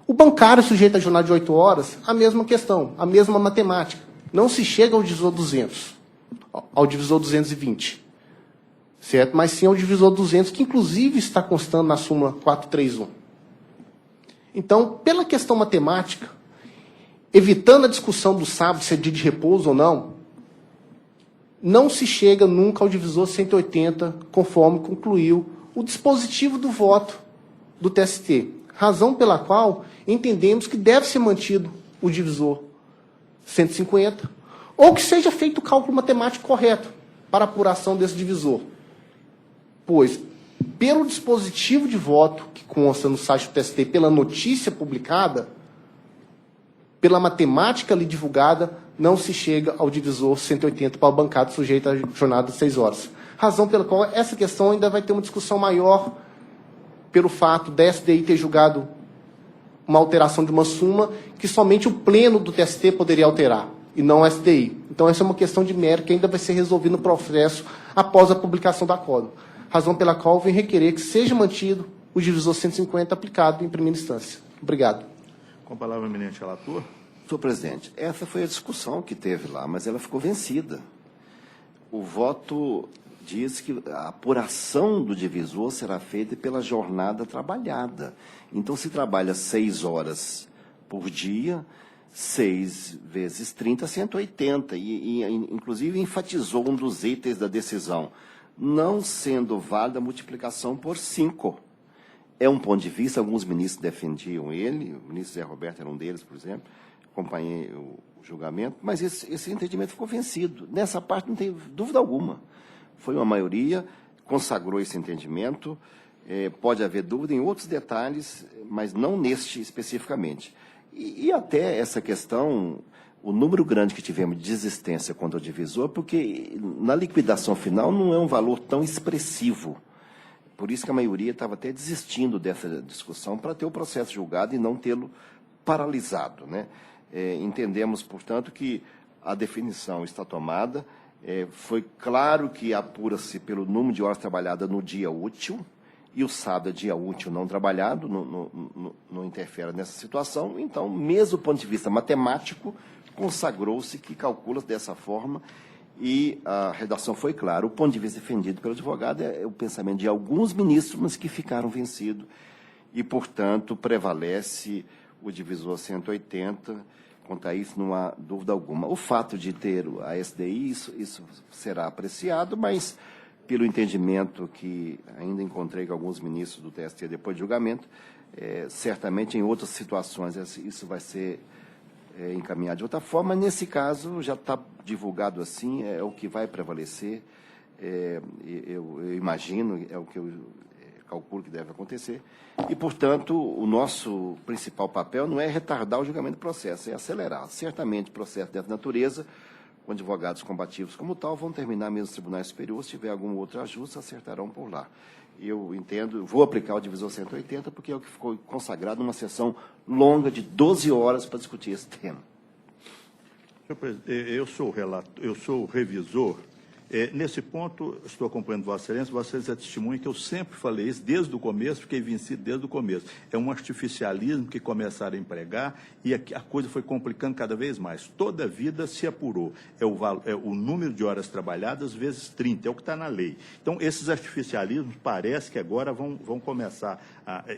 O bancário sujeito à jornada de 8 horas, a mesma questão, a mesma matemática. Não se chega ao divisor 200, ao divisor 220, certo? Mas sim ao divisor 200, que inclusive está constando na súmula 431. Então, pela questão matemática, evitando a discussão do sábado, se é dia de repouso ou não se chega nunca ao divisor 180, conforme concluiu o dispositivo do voto do TST. Razão pela qual entendemos que deve ser mantido o divisor 150, ou que seja feito o cálculo matemático correto para a apuração desse divisor. Pois, pelo dispositivo de voto que consta no site do TST, pela notícia publicada, pela matemática ali divulgada, não se chega ao divisor 180 para o bancário sujeito à jornada de 6 horas. Razão pela qual essa questão ainda vai ter uma discussão maior pelo fato da SDI ter julgado uma alteração de uma súmula que somente o pleno do TST poderia alterar, e não a SDI. Então, essa é uma questão de mérito que ainda vai ser resolvida no processo após a publicação da acórdão. Razão pela qual vem requerer que seja mantido o divisor 150 aplicado em primeira instância. Obrigado. Com a palavra, eminente relator. Senhor presidente, essa foi a discussão que teve lá, mas ela ficou vencida. O voto diz que a apuração do divisor será feita pela jornada trabalhada. Então, se trabalha 6 horas por dia, 6 vezes 30, 180. Inclusive, enfatizou um dos itens da decisão, não sendo válida a multiplicação por 5. É um ponto de vista, alguns ministros defendiam ele, o ministro Zé Roberto era um deles, por exemplo, acompanhei o julgamento, mas esse entendimento ficou vencido. Nessa parte não tem dúvida alguma. Foi uma maioria, consagrou esse entendimento, pode haver dúvida em outros detalhes, mas não neste especificamente. E até essa questão, o número grande que tivemos de desistência contra o divisor, porque na liquidação final não é um valor tão expressivo. Por isso que a maioria estava até desistindo dessa discussão para ter o processo julgado e não tê-lo paralisado, né? Entendemos, portanto, que a definição está tomada. Foi claro que apura-se pelo número de horas trabalhadas no dia útil, e o sábado é dia útil não trabalhado, não interfere nessa situação. Então, mesmo do ponto de vista matemático, consagrou-se que calcula dessa forma, e a redação foi clara. O ponto de vista defendido pelo advogado é o pensamento de alguns ministros, mas que ficaram vencidos, e, portanto, prevalece o divisor 180, quanto a isso não há dúvida alguma. O fato de ter a SDI, isso será apreciado, mas, pelo entendimento que ainda encontrei com alguns ministros do TST depois do julgamento, certamente em outras situações isso vai ser encaminhado de outra forma. Nesse caso, já está divulgado assim, é o que vai prevalecer, eu imagino, é o que eu calculo que deve acontecer, e, portanto, o nosso principal papel não é retardar o julgamento do processo, é acelerar. Certamente, processo dessa natureza, com advogados combativos como tal, vão terminar mesmo nos tribunais superiores. Se tiver algum outro ajuste, acertarão por lá. Eu entendo, vou aplicar o divisor 180, porque é o que ficou consagrado numa sessão longa de 12 horas para discutir esse tema. Senhor presidente, eu sou revisor. Nesse ponto, estou acompanhando Vossa Excelência é testemunha que eu sempre falei isso desde o começo, fiquei vencido desde o começo. É um artificialismo que começaram a empregar e a coisa foi complicando cada vez mais. Toda a vida se apurou. É o número de horas trabalhadas vezes 30, é o que está na lei. Então, esses artificialismos parece que agora vão começar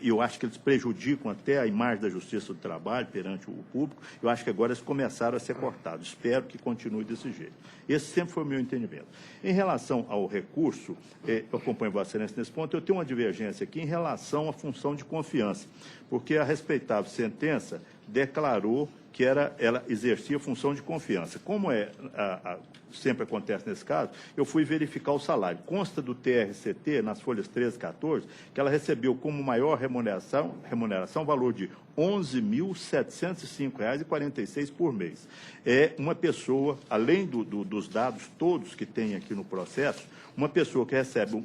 eu acho que eles prejudicam até a imagem da Justiça do Trabalho perante o público. Eu acho que agora eles começaram a ser cortados. Espero que continue desse jeito. Esse sempre foi o meu entendimento. Em relação ao recurso, eu acompanho Vossa Excelência nesse ponto, eu tenho uma divergência aqui em relação à função de confiança, porque a respeitável sentença declarou que ela exercia função de confiança. Como sempre acontece nesse caso, eu fui verificar o salário. Consta do TRCT, nas folhas 13 e 14, que ela recebeu como maior remuneração valor de R$ 11.705,46 por mês. É uma pessoa, além dos dados todos que tem aqui no processo, uma pessoa que recebe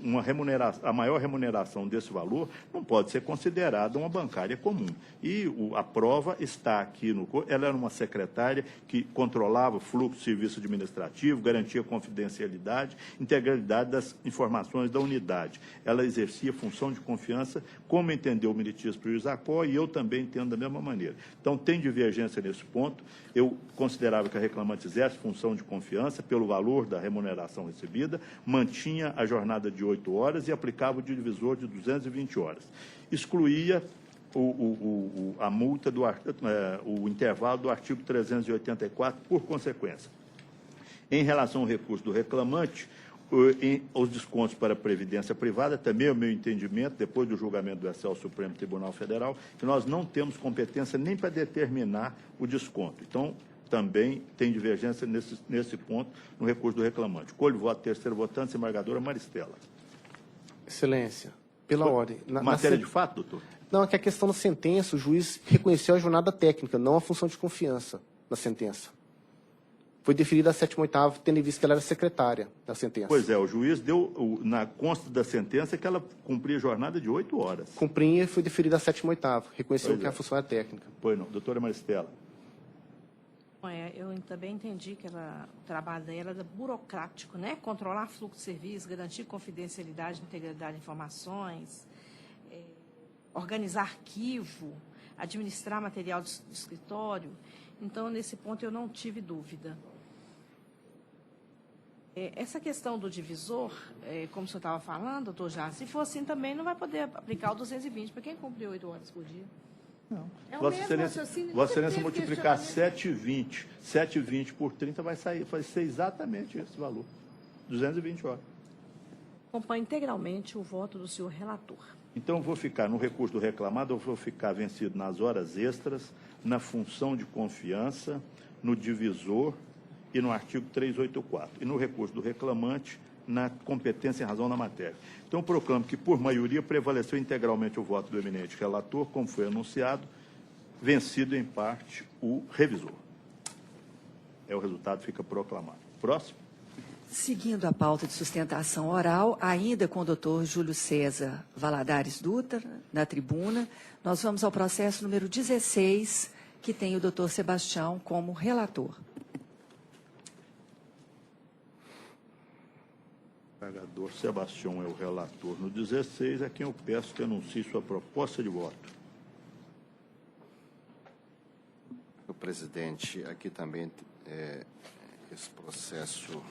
a maior remuneração desse valor não pode ser considerada uma bancária comum. E a prova está aqui ela era uma secretária que controlava o fluxo de serviço administrativo, garantia confidencialidade, integralidade das informações da unidade. Ela exercia função de confiança, como entendeu o ministro Luiz Jacó, e eu também entendo da mesma maneira. Então, tem divergência nesse ponto. Eu considerava que a reclamante exerce função de confiança pelo valor da remuneração recebida, mantinha a jornada de 8 horas e aplicava o divisor de 220 horas. Excluía a multa, o intervalo do artigo 384, por consequência. Em relação ao recurso do reclamante, os descontos para a Previdência Privada, também é o meu entendimento, depois do julgamento do Excelso Supremo Tribunal Federal, que nós não temos competência nem para determinar o desconto. Então, também tem divergência nesse ponto no recurso do reclamante. Colho o voto terceiro votante, desembargadora Maristela. Excelência, pela ordem. Matéria de fato, doutor? Não, é que a questão da sentença, o juiz reconheceu a jornada técnica, não a função de confiança na sentença. Foi deferida a 7ª e 8ª, tendo em vista que ela era secretária da sentença. Pois é, o juiz deu, na consta da sentença, que ela cumpria a jornada de 8 horas. Cumpria e foi deferida a 7ª e 8ª, reconheceu que a função era técnica. Pois não. Doutora Maristela. Eu também entendi que o trabalho dela era burocrático, né? Controlar fluxo de serviço, garantir confidencialidade, integridade de informações, organizar arquivo, administrar material do escritório. Então, nesse ponto, eu não tive dúvida. Essa questão do divisor, como o senhor estava falando, doutor Já, se for assim também, não vai poder aplicar o 220 para quem cumpre 8 horas por dia. Não. É o Vossa mesmo Excelência, raciocínio. Vossa Excelência multiplicar 7,20. 7,20 por 30 vai ser exatamente esse valor. 220 horas. Acompanho integralmente o voto do senhor relator. Então, eu vou ficar no recurso do reclamado, eu vou ficar vencido nas horas extras, na função de confiança, no divisor e no artigo 384. E no recurso do reclamante, na competência em razão da matéria. Então, eu proclamo que, por maioria, prevaleceu integralmente o voto do eminente relator, como foi anunciado, vencido em parte o revisor. O resultado fica proclamado. Próximo. Seguindo a pauta de sustentação oral, ainda com o doutor Júlio César Valadares Dutra, na tribuna, nós vamos ao processo número 16, que tem o doutor Sebastião como relator. O desembargador Sebastião é o relator no 16, a quem eu peço que anuncie sua proposta de voto. O presidente, aqui também esse processo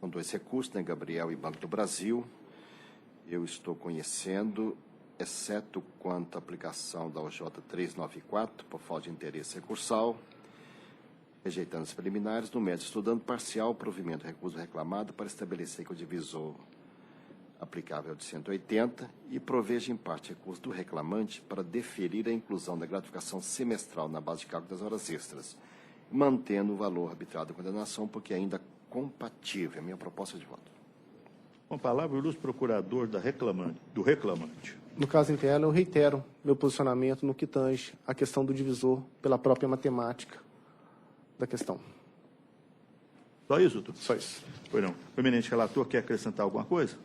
com 2 recursos, né, Gabriel e Banco do Brasil. Eu estou conhecendo, exceto quanto à aplicação da OJ 394, por falta de interesse recursal, rejeitando os preliminares, no mérito estudando parcial o provimento do recurso reclamado para estabelecer que o divisor aplicável é de 180 e proveja em parte recurso do reclamante para deferir a inclusão da gratificação semestral na base de cálculo das horas extras, mantendo o valor arbitrado da condenação, porque ainda compatível. É a minha proposta de voto. Com a palavra, o ilustre procurador do reclamante. No caso em tela, eu reitero meu posicionamento no que tange a questão do divisor pela própria matemática da questão. Só isso, doutor? Só isso. Pois não. O eminente relator quer acrescentar alguma coisa?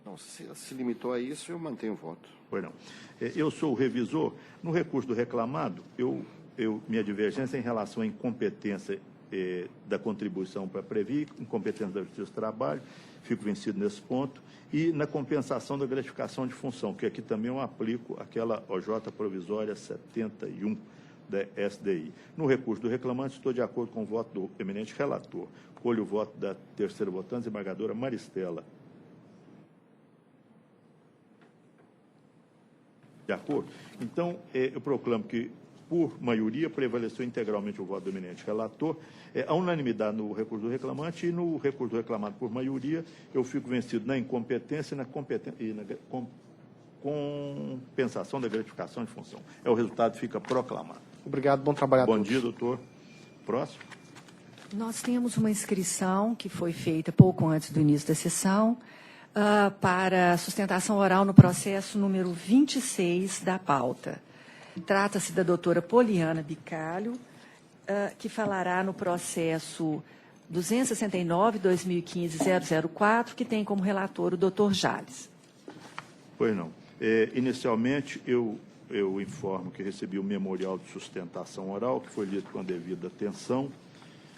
Não, se limitou a isso, eu mantenho o voto. Pois não. Eu sou o revisor. No recurso do reclamado, minha divergência é em relação à incompetência da contribuição para Previ, incompetência da Justiça do Trabalho, fico vencido nesse ponto, e na compensação da gratificação de função, que aqui também eu aplico aquela OJ provisória 71 da SDI. No recurso do reclamante, estou de acordo com o voto do eminente relator. Colho o voto da terceira votante, desembargadora Maristela. De acordo? Então, eu proclamo que, por maioria, prevaleceu integralmente o voto do eminente relator. A unanimidade no recurso do reclamante e no recurso do reclamado por maioria, eu fico vencido na incompetência e na compensação da gratificação de função. O resultado fica proclamado. Obrigado, bom trabalho a todos. Bom dia, doutor. Próximo. Nós temos uma inscrição que foi feita pouco antes do início da sessão para sustentação oral no processo número 26 da pauta. Trata-se da doutora Poliana Bicalho, que falará no processo 269-2015-004, que tem como relator o doutor Jales. Pois não. Inicialmente, eu informo que recebi o memorial de sustentação oral, que foi lido com a devida atenção,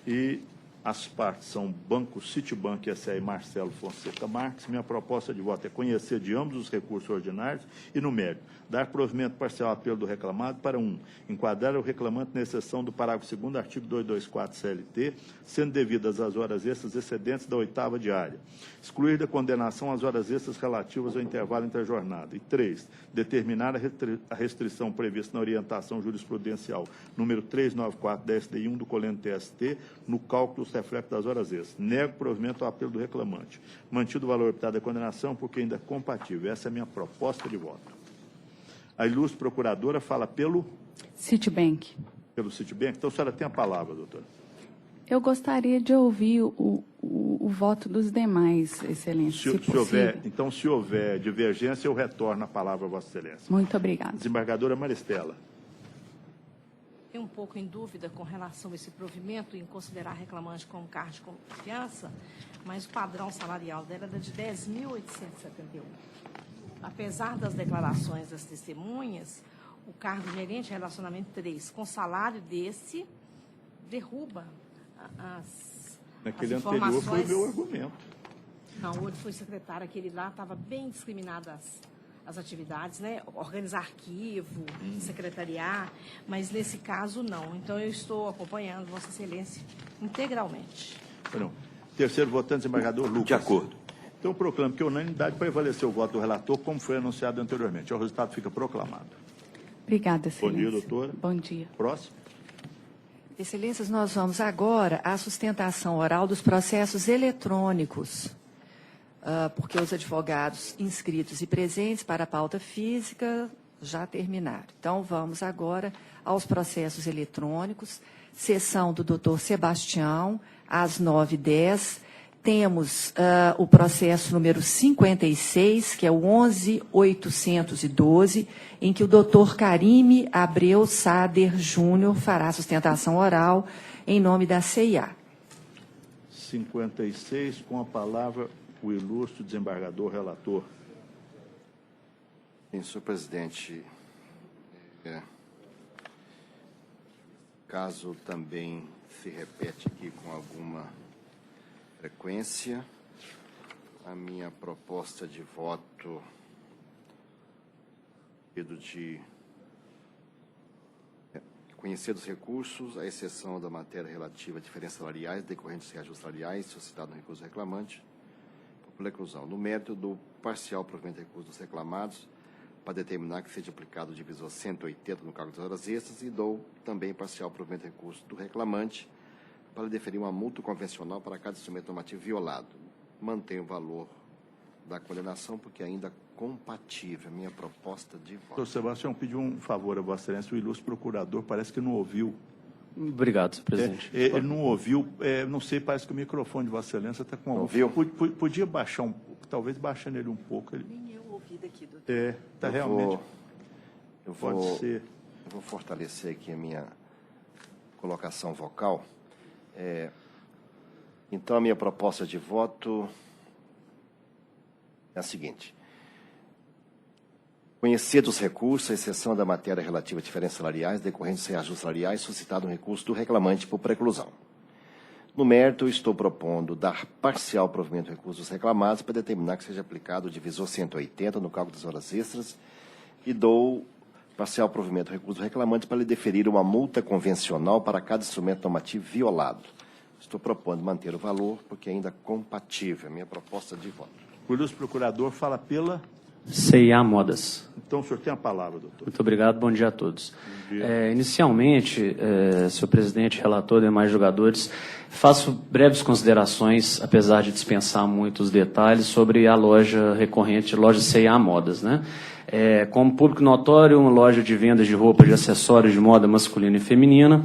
e as partes são Banco Citibank S.A. e Marcelo Fonseca Marques. Minha proposta de voto é conhecer de ambos os recursos ordinários e, no mérito, dar provimento parcial ao apelo do reclamado para 1. Enquadrar o reclamante na exceção do parágrafo 2º, artigo 224 CLT, sendo devidas as horas extras excedentes da 8ª diária. Excluir da condenação as horas extras relativas ao intervalo entre a jornada. E 3. Determinar a restrição prevista na orientação jurisprudencial número 394 da SDI 1 do colente TST no cálculo dos reflexos das horas extras. Nego provimento ao apelo do reclamante. Mantido o valor optado da condenação porque ainda é compatível. Essa é a minha proposta de voto. A ilustre procuradora fala pelo Citibank. Pelo Citibank. Então, a senhora tem a palavra, doutora. Eu gostaria de ouvir o voto dos demais, Excelência, se possível. Se houver divergência, eu retorno a palavra a Vossa Excelência. Muito obrigada. Desembargadora Maristela. Tenho um pouco em dúvida com relação a esse provimento em considerar a reclamante como cargo de confiança, mas o padrão salarial dela era de 10.871. Apesar das declarações das testemunhas, o cargo gerente de relacionamento 3, com salário desse, derruba as informações. Anterior foi o meu argumento. Não, hoje foi secretário, aquele lá estava bem discriminado as atividades, né? Organizar arquivo, secretariar, mas nesse caso não. Então eu estou acompanhando Vossa Excelência integralmente. Não. Terceiro votante, desembargador Lucas. De acordo. Então eu proclamo que a unanimidade prevaleceu o voto do relator, como foi anunciado anteriormente. O resultado fica proclamado. Obrigada, Excelência. Bom dia, doutora. Bom dia. Próximo. Excelências, nós vamos agora à sustentação oral dos processos eletrônicos, porque os advogados inscritos e presentes para a pauta física já terminaram. Então, vamos agora aos processos eletrônicos. Sessão do doutor Sebastião, às 9h10. Temos o processo número 56, que é o 11.812, em que o doutor Carime Abreu Sader Júnior fará sustentação oral em nome da CIA. 56, com a palavra o ilustre desembargador relator. Sim, senhor presidente, caso também se repete aqui com alguma frequência, a minha proposta de voto de conhecer dos recursos, à exceção da matéria relativa a diferenças salariais decorrentes de reajustes salariais, suscitado no recurso reclamante, por reclusão. No mérito do parcial provimento de recursos dos reclamados, para determinar que seja aplicado o divisor 180 no cálculo das horas extras, e dou também parcial provimento de recursos do reclamante para deferir uma multa convencional para cada instrumento normativo violado. Mantenho o valor da condenação, porque ainda é compatível a minha proposta de voto. Doutor Sebastião, pediu um favor a Vossa Excelência, o ilustre procurador parece que não ouviu. Obrigado, senhor presidente. Ele não ouviu, não sei, parece que o microfone de Vossa Excelência está com... Ouviu? Podia baixar talvez baixando ele um pouco. Nem eu ouvi daqui, doutor. Está realmente. Pode ser. Eu vou fortalecer aqui a minha colocação vocal. Então, a minha proposta de voto é a seguinte: conhecer dos recursos, à exceção da matéria relativa a diferenças salariais decorrentes sem ajustes salariais, suscitado um recurso do reclamante por preclusão. No mérito, estou propondo dar parcial provimento do recurso dos reclamados para determinar que seja aplicado o divisor 180 no cálculo das horas extras e dou parcial provimento do recurso do reclamante para lhe deferir uma multa convencional para cada instrumento normativo violado. Estou propondo manter o valor porque é ainda compatível. Minha proposta de voto. O ilustre procurador fala pela... CIA Modas. Então, o senhor tem a palavra, doutor. Muito obrigado, bom dia a todos. Inicialmente, senhor presidente, relator, demais jogadores, faço breves considerações, apesar de dispensar muitos detalhes, sobre a loja recorrente, loja CIA Modas, né? Como público notório, uma loja de vendas de roupas e acessórios de moda masculina e feminina,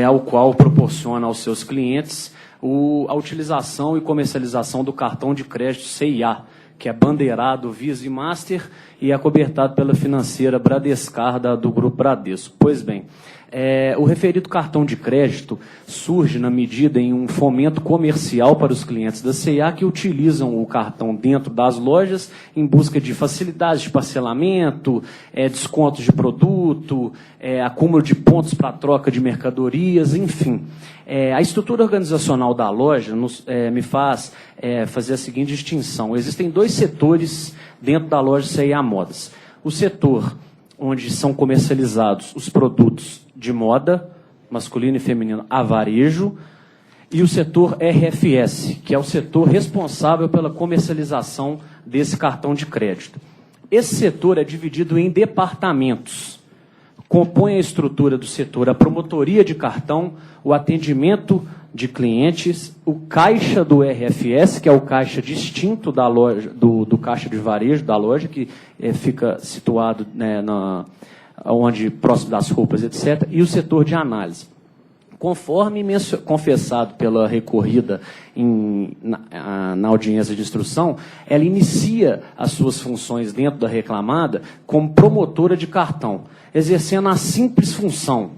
ao qual proporciona aos seus clientes a utilização e comercialização do cartão de crédito CIA, que é bandeirado Visa e Master e é acobertado pela financeira Bradescar do Grupo Bradesco. Pois bem, o referido cartão de crédito surge na medida em um fomento comercial para os clientes da CIA que utilizam o cartão dentro das lojas em busca de facilidades de parcelamento, descontos de produto, acúmulo de pontos para troca de mercadorias, enfim. A estrutura organizacional da loja me faz fazer a seguinte distinção. Existem dois setores dentro da loja CIA Modas. O setor onde são comercializados os produtos de moda, masculino e feminino, a varejo, e o setor RFS, que é o setor responsável pela comercialização desse cartão de crédito. Esse setor é dividido em departamentos. Compõe a estrutura do setor a promotoria de cartão, o atendimento de clientes, o caixa do RFS, que é o caixa distinto da loja, do caixa de varejo da loja, que fica situado onde próximo das roupas, etc., e o setor de análise. Conforme confessado pela recorrida na audiência de instrução, ela inicia as suas funções dentro da reclamada como promotora de cartão, exercendo a simples função: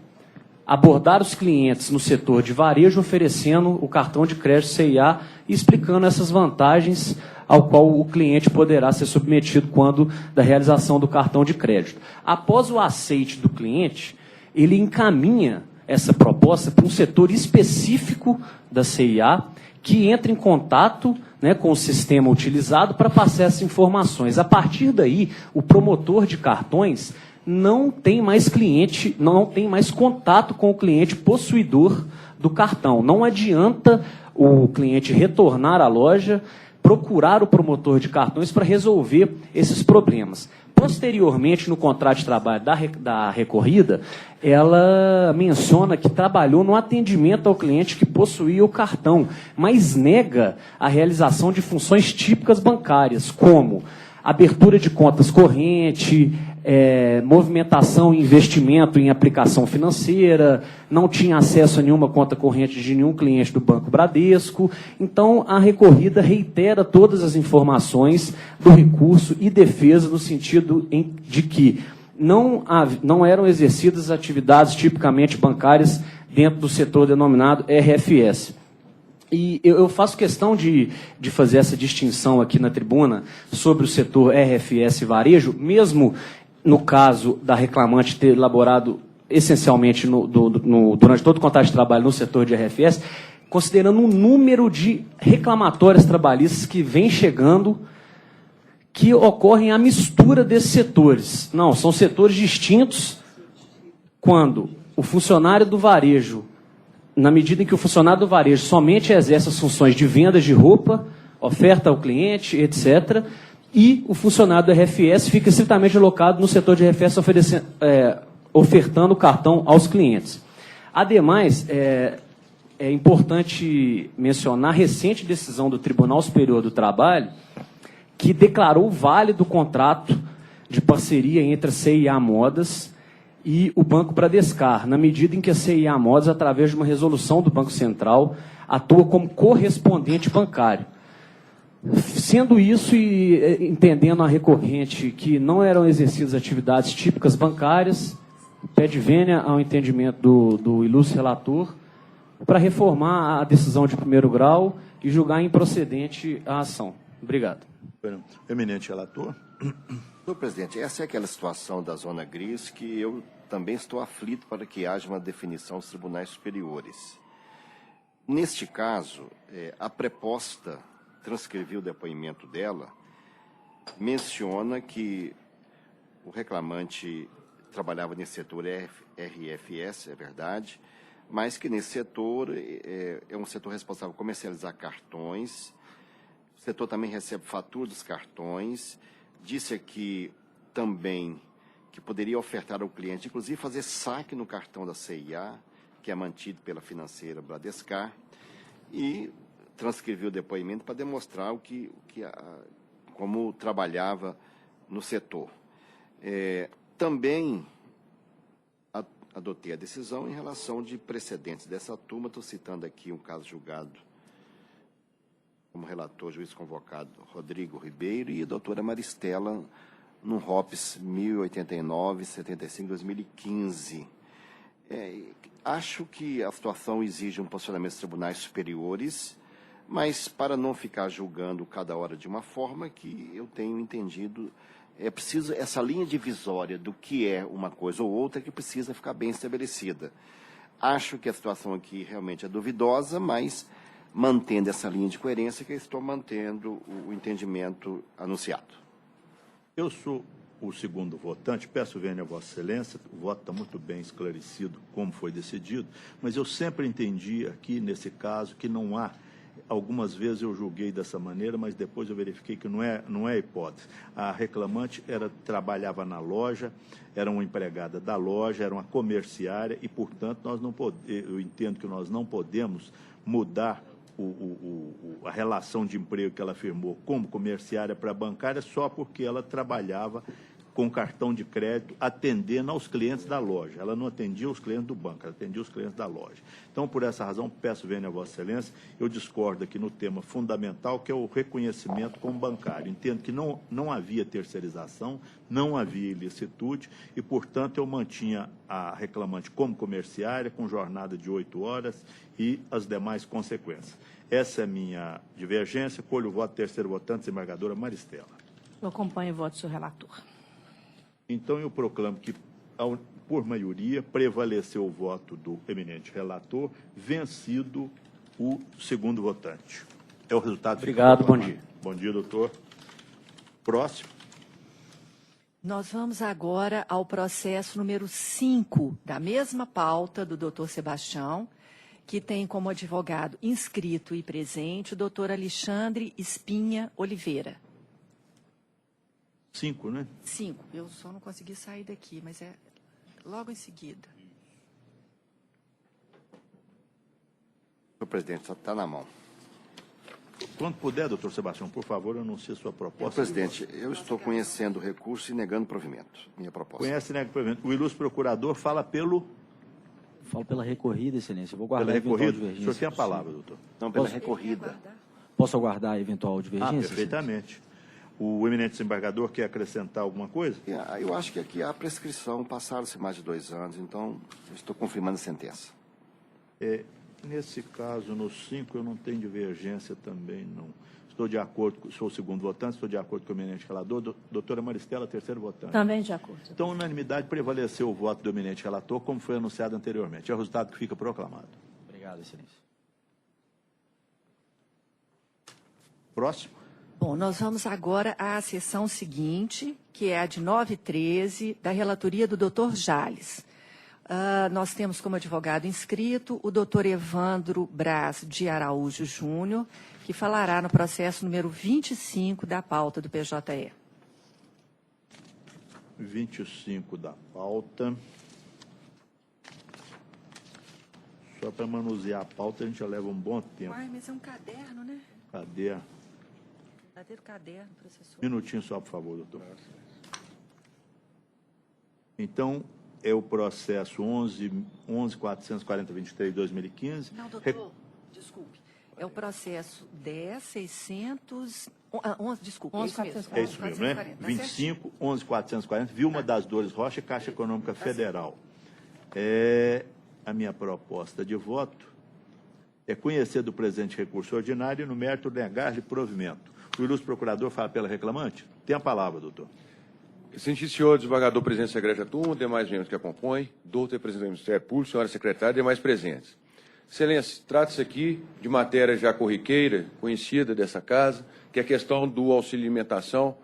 abordar os clientes no setor de varejo, oferecendo o cartão de crédito CIA e explicando essas vantagens ao qual o cliente poderá ser submetido quando da realização do cartão de crédito. Após o aceite do cliente, ele encaminha essa proposta para um setor específico da CIA que entra em contato, né, com o sistema utilizado para passar essas informações. A partir daí, o promotor de cartões não tem mais cliente, não tem mais contato com o cliente possuidor do cartão. Não adianta o cliente retornar à loja, procurar o promotor de cartões para resolver esses problemas. Posteriormente, no contrato de trabalho da recorrida, ela menciona que trabalhou no atendimento ao cliente que possuía o cartão, mas nega a realização de funções típicas bancárias, como abertura de contas corrente, movimentação e investimento em aplicação financeira, não tinha acesso a nenhuma conta corrente de nenhum cliente do Banco Bradesco. Então, a recorrida reitera todas as informações do recurso e defesa no sentido de que não eram exercidas atividades tipicamente bancárias dentro do setor denominado RFS. E eu faço questão de fazer essa distinção aqui na tribuna sobre o setor RFS e varejo, mesmo no caso da reclamante ter elaborado essencialmente durante todo o contrato de trabalho no setor de RFS, considerando o número de reclamatórias trabalhistas que vem chegando, que ocorrem a mistura desses setores. Não, são setores distintos quando o funcionário do varejo, na medida em que o funcionário do varejo somente exerce as funções de vendas de roupa, oferta ao cliente, etc., e o funcionário do RFS fica estritamente alocado no setor de RFS, ofertando o cartão aos clientes. Ademais, é importante mencionar a recente decisão do Tribunal Superior do Trabalho, que declarou válido o contrato de parceria entre a CIA Modas e o Banco Bradescar, na medida em que a CIA Modas, através de uma resolução do Banco Central, atua como correspondente bancário. Sendo isso e entendendo a recorrente que não eram exercidas atividades típicas bancárias, pede vênia ao entendimento do ilustre relator para reformar a decisão de primeiro grau e julgar improcedente a ação. Obrigado. Eminente relator. Senhor presidente, essa é aquela situação da zona gris que eu também estou aflito para que haja uma definição dos tribunais superiores. Neste caso, a preposta transcrevi o depoimento dela, menciona que o reclamante trabalhava nesse setor RFS, é verdade, mas que nesse setor é um setor responsável por comercializar cartões. O setor também recebe fatura dos cartões. Disse aqui também que poderia ofertar ao cliente, inclusive fazer saque no cartão da CIA, que é mantido pela financeira Bradescar, e transcrevi o depoimento para demonstrar como trabalhava no setor. Também adotei a decisão em relação de precedentes dessa turma. Estou citando aqui um caso julgado como relator, juiz convocado Rodrigo Ribeiro e a doutora Maristela, no ROPS 1089-75-2015. Acho que a situação exige um posicionamento dos tribunais superiores, mas para não ficar julgando cada hora de uma forma que eu tenho entendido, é preciso essa linha divisória do que é uma coisa ou outra que precisa ficar bem estabelecida. Acho que a situação aqui realmente é duvidosa, mas mantendo essa linha de coerência que eu estou mantendo o entendimento anunciado. Eu sou o segundo votante, peço vênia a Vossa Excelência, o voto está muito bem esclarecido como foi decidido, mas eu sempre entendi aqui, nesse caso, que não há. Algumas vezes eu julguei dessa maneira, mas depois eu verifiquei que não é hipótese. A reclamante trabalhava na loja, era uma empregada da loja, era uma comerciária e, portanto, eu entendo que nós não podemos mudar a relação de emprego que ela firmou como comerciária para bancária só porque ela trabalhava com cartão de crédito atendendo aos clientes da loja. Ela não atendia os clientes do banco, ela atendia os clientes da loja. Então, por essa razão, peço vênia a Vossa Excelência, eu discordo aqui no tema fundamental, que é o reconhecimento como bancário. Entendo que não havia terceirização, não havia ilicitude e, portanto, eu mantinha a reclamante como comerciária, com jornada de 8 horas e as demais consequências. Essa é a minha divergência. Colho o voto do terceiro votante, desembargadora Maristela. Eu acompanho o voto do senhor relator. Então, eu proclamo que, por maioria, prevaleceu o voto do eminente relator, vencido o segundo votante. É o resultado. Obrigado, bom dia. Bom dia, doutor. Próximo. Nós vamos agora ao processo número 5, da mesma pauta do doutor Sebastião, que tem como advogado inscrito e presente o doutor Alexandre Espinha Oliveira. 5, né? 5. Eu só não consegui sair daqui, mas é logo em seguida. Senhor presidente, só está na mão. Quando puder, doutor Sebastião, por favor, anuncie a sua proposta. Senhor presidente, eu estou conhecendo o recurso e negando provimento. Minha proposta. Conhece e nega provimento. O ilustre procurador fala pelo... Falo pela recorrida, excelência. Eu vou guardar pela eventual recorrida? divergência. O senhor tem a palavra, doutor. Não, pela recorrida. Posso aguardar a eventual divergência? Perfeitamente. O eminente desembargador quer acrescentar alguma coisa? Eu acho que aqui há prescrição, passaram-se mais de 2 anos, então eu estou confirmando a sentença. Nesse caso, no 5, eu não tenho divergência também, não. Estou de acordo, sou o segundo votante, estou de acordo com o eminente relator. Doutora Maristela, terceiro votante. Também de acordo. Então, unanimidade, prevaleceu o voto do eminente relator, como foi anunciado anteriormente. É o resultado que fica proclamado. Obrigado, excelência. Próximo. Bom, nós vamos agora à sessão seguinte, que é a de 9/13, da relatoria do doutor Jales. Nós temos como advogado inscrito o doutor Evandro Braz de Araújo Júnior, que falará no processo número 25 da pauta do PJE. 25 da pauta. Só para manusear a pauta, a gente já leva um bom tempo. Uai, mas é um caderno, né? Cadê? Verdadeiro caderno, professor. Minutinho só, por favor, doutor. Então, é o processo 11.440.23/2015. Não, doutor, desculpe. É o processo 10.611, desculpa, 11.440. É isso mesmo, né? 25, 11.440, Vilma das Dores Rocha, Caixa Econômica Federal. A minha proposta de voto é conhecer do presente recurso ordinário e, no mérito, negar-lhe provimento. O ilustre procurador fala pela reclamante? Tem a palavra, doutor. Excelentíssimo senhor desembargador, presidente secretário da turma, demais membros que acompanham, doutor representante do Ministério Público, senhora secretária e demais presentes. Excelência, trata-se aqui de matéria já corriqueira, conhecida dessa casa, que é a questão do auxílio alimentação,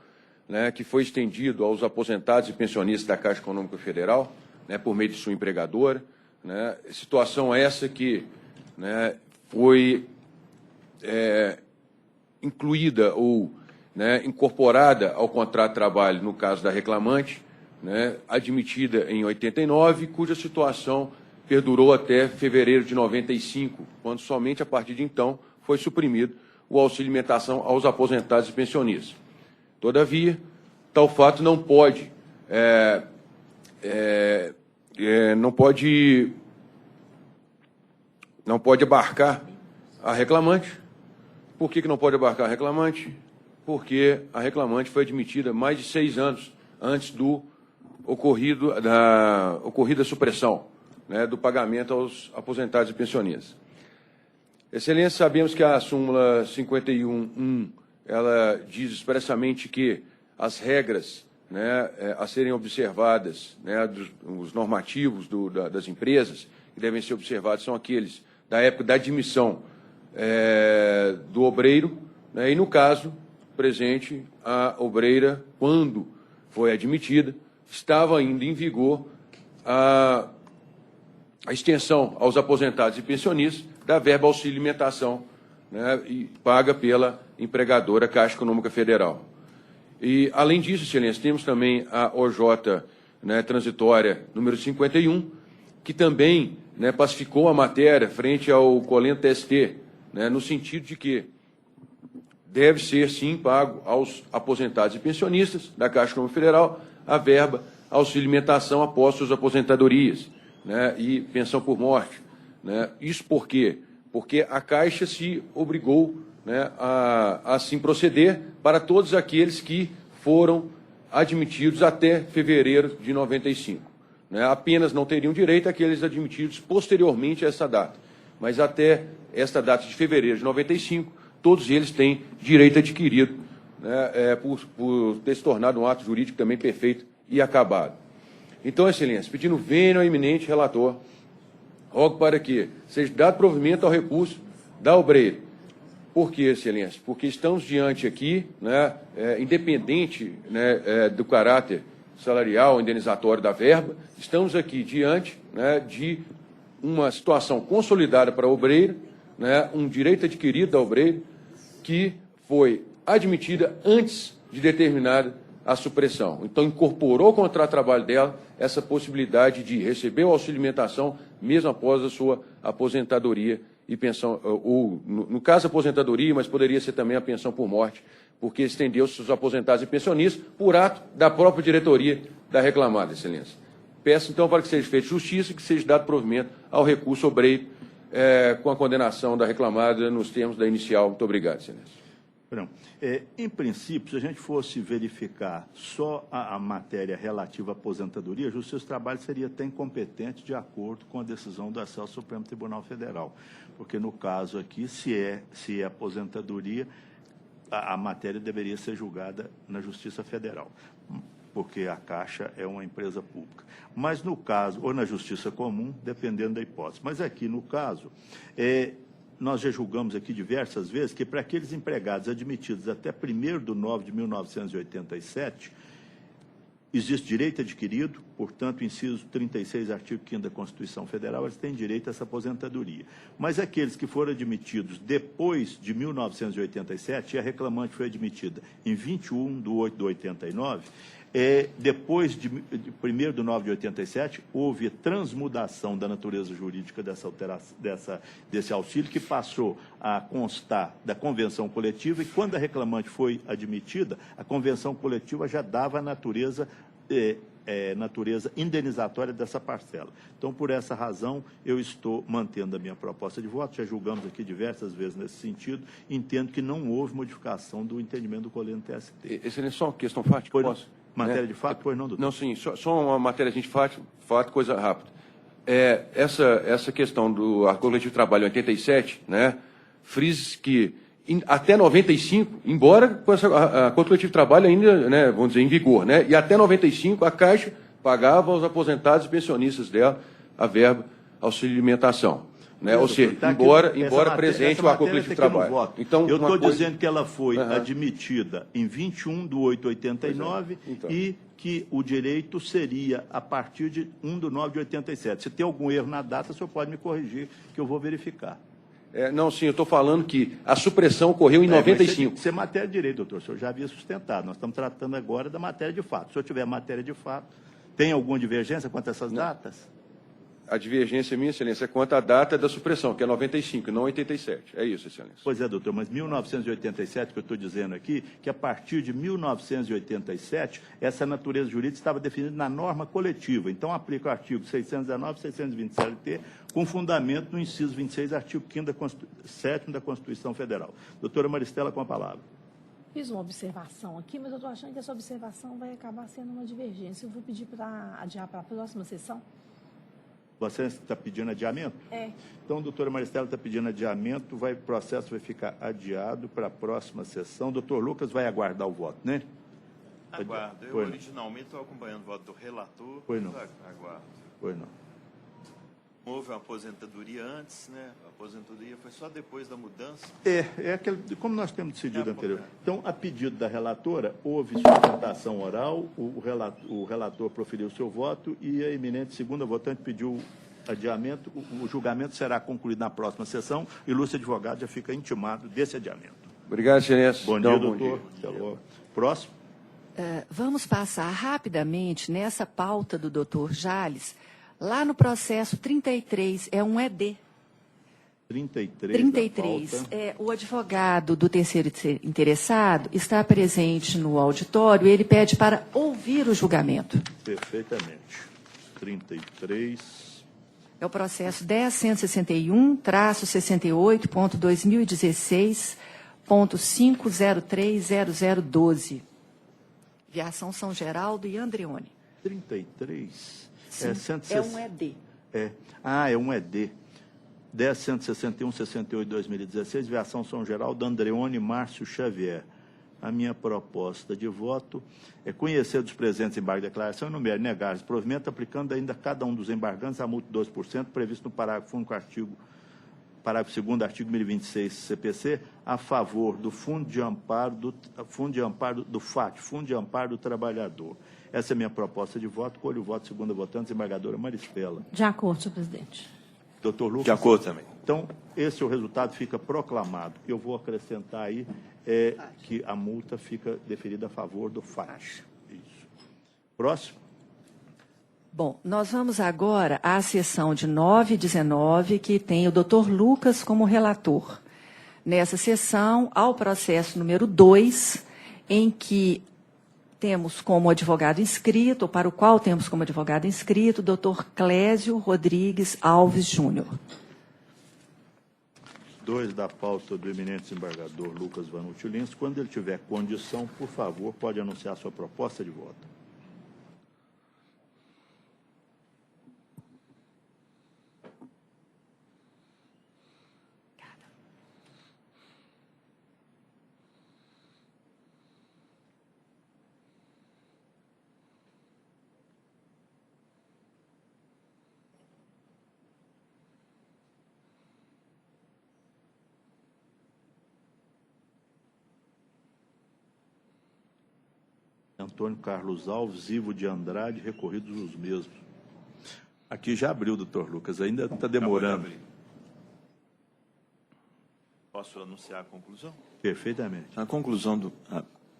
né, que foi estendido aos aposentados e pensionistas da Caixa Econômica Federal, né, por meio de sua empregadora. Né, situação essa que, né, foi incluída ou, né, incorporada ao contrato de trabalho, no caso da reclamante, né, admitida em 89, cuja situação perdurou até fevereiro de 95, quando somente a partir de então foi suprimido o auxílio alimentação aos aposentados e pensionistas. Todavia, tal fato não pode abarcar a reclamante. Por que não pode abarcar a reclamante? Porque a reclamante foi admitida mais de 6 anos antes do ocorrida supressão, né, do pagamento aos aposentados e pensionistas. Excelência, sabemos que a súmula 51.1, ela diz expressamente que as regras, né, a serem observadas, né, os normativos das empresas que devem ser observados são aqueles da época da admissão do obreiro, né, e, no caso presente, a obreira, quando foi admitida, estava ainda em vigor a extensão aos aposentados e pensionistas da verba auxílio alimentação, né, e paga pela empregadora Caixa Econômica Federal. E, além disso, excelência, temos também a OJ, né, transitória número 51, que também, né, pacificou a matéria frente ao Colento TST, né, no sentido de que deve ser, sim, pago aos aposentados e pensionistas da Caixa Econômica Federal a verba auxílio alimentação após suas aposentadorias, né, e pensão por morte. Né. Isso por quê? Porque a Caixa se obrigou, né, a assim proceder para todos aqueles que foram admitidos até fevereiro de 95. Né. Apenas não teriam direito aqueles admitidos posteriormente a essa data. Mas até esta data de fevereiro de 95, todos eles têm direito adquirido, né, por ter se tornado um ato jurídico também perfeito e acabado. Então, excelência, pedindo vênia ao eminente relator, rogo para que seja dado provimento ao recurso da obreira. Por quê, excelência? Porque estamos diante aqui, né, independente, né, do caráter salarial, indenizatório da verba, estamos aqui diante, né, de uma situação consolidada para a obreira, né, um direito adquirido da obreira, que foi admitida antes de determinada a supressão. Então, incorporou ao contrato de trabalho dela essa possibilidade de receber o auxílio alimentação mesmo após a sua aposentadoria e pensão, ou, no caso, aposentadoria, mas poderia ser também a pensão por morte, porque estendeu-se os aposentados e pensionistas por ato da própria diretoria da reclamada, excelência. Peço, então, para que seja feita justiça e que seja dado provimento ao recurso obreiro com a condenação da reclamada nos termos da inicial. Muito obrigado, excelência. Não. Em princípio, se a gente fosse verificar só a matéria relativa à aposentadoria, a Justiça do Trabalho seria até incompetente de acordo com a decisão do acesso ao Supremo Tribunal Federal. Porque, no caso aqui, se é aposentadoria, a matéria deveria ser julgada na Justiça Federal, porque a Caixa é uma empresa pública. Mas, no caso, ou na Justiça Comum, dependendo da hipótese. Mas aqui, no caso, nós já julgamos aqui diversas vezes que para aqueles empregados admitidos até 1º de 9 de 1987, existe direito adquirido, portanto, inciso 36, artigo 5º da Constituição Federal, eles têm direito a essa aposentadoria. Mas aqueles que foram admitidos depois de 1987, e a reclamante foi admitida em 21 de 8 de 89, depois de 1º de 9 de 87, houve transmudação da natureza jurídica desse auxílio, que passou a constar da convenção coletiva, e quando a reclamante foi admitida, a convenção coletiva já dava a natureza natureza indenizatória dessa parcela. Então, por essa razão, eu estou mantendo a minha proposta de voto, já julgamos aqui diversas vezes nesse sentido, entendo que não houve modificação do entendimento do colégio do TST. Excelência, só uma questão fática, posso? Matéria de fato, pois não, doutor? Não, sim, só uma matéria de fato, coisa rápida. Essa questão do acordo coletivo de trabalho 87, né, frisa que até 95, embora com essa acordo coletivo de trabalho ainda, né, vamos dizer, em vigor, né, e até 95 a Caixa pagava aos aposentados e pensionistas dela a verba auxílio alimentação. Né? Ou seja, embora presente o acordo coletivo de trabalho. Então, eu estou dizendo que ela foi admitida em 21/8/89 e que o direito seria a partir de 1/9/87. Se tem algum erro na data, o senhor pode me corrigir, que eu vou verificar. Não, sim, eu estou falando que a supressão ocorreu em 95. Isso é matéria de direito, doutor. O senhor já havia sustentado. Nós estamos tratando agora da matéria de fato. Se o senhor tiver matéria de fato, tem alguma divergência quanto a essas datas? A divergência, minha excelência, é quanto à data da supressão, que é 95, não 87. É isso, excelência. Pois é, doutor, mas 1987, que eu estou dizendo aqui, que a partir de 1987, essa natureza jurídica estava definida na norma coletiva. Então, aplica o artigo 619 e 620 CLT, com fundamento no inciso 26, artigo 7º da Constituição Federal. Doutora Maristela, com a palavra. Fiz uma observação aqui, mas eu estou achando que essa observação vai acabar sendo uma divergência. Eu vou pedir para adiar para a próxima sessão. Você está pedindo adiamento? É. Então, a doutora Maristela está pedindo adiamento, o processo vai ficar adiado para a próxima sessão. Doutor Lucas vai aguardar o voto, né? Aguardo. Eu, originalmente, estou acompanhando o voto do relator. Pois não. Aguardo. Pois não. Houve uma aposentadoria antes, né? A aposentadoria foi só depois da mudança. Como nós temos decidido anterior. Então, a pedido da relatora, houve sustentação oral, o relator proferiu o seu voto e a eminente segunda votante pediu adiamento. O julgamento será concluído na próxima sessão e o ilustre advogado já fica intimado desse adiamento. Obrigado, excelência. Bom dia, doutor. Até logo. Próximo. Vamos passar rapidamente nessa pauta do doutor Jales. Lá no processo 33, é um ED. 33. O advogado do terceiro interessado está presente no auditório, ele pede para ouvir o julgamento. Perfeitamente. 33. É o processo 10.161-68.2016.5030012. Viação São Geraldo e Andreoni. 33. Sim, é um ED. É um ED. 10.161/68/2016, Viação São Geraldo, Andreoni Márcio Xavier. A minha proposta de voto é conhecer dos presentes embargos de declaração e enumerar negar esse provimento, aplicando ainda a cada um dos embargantes a multa de 2%, previsto no parágrafo único parágrafo 2º, artigo 1026 CPC, a favor do Fundo de Amparo do FAT, Fundo de Amparo do Trabalhador. Essa é a minha proposta de voto. Colho o voto segunda votante, desembargadora Maristela. De acordo, senhor presidente. Doutor Lucas. De acordo também. Então, esse é o resultado, fica proclamado. Eu vou acrescentar aí que a multa fica deferida a favor do FAT. Isso. Próximo. Bom, nós vamos agora à sessão de 9 e 19, que tem o doutor Lucas como relator. Nessa sessão, ao processo número 2, em que temos como advogado inscrito, ou para o qual temos como advogado inscrito, o doutor Clésio Rodrigues Alves Júnior. 2 da pauta do eminente desembargador Lucas Vanucci Lins. Quando ele tiver condição, por favor, pode anunciar sua proposta de voto. Antônio Carlos Alves, Ivo de Andrade, recorridos os mesmos. Aqui já abriu, doutor Lucas, ainda está demorando. Posso anunciar a conclusão? Perfeitamente. A conclusão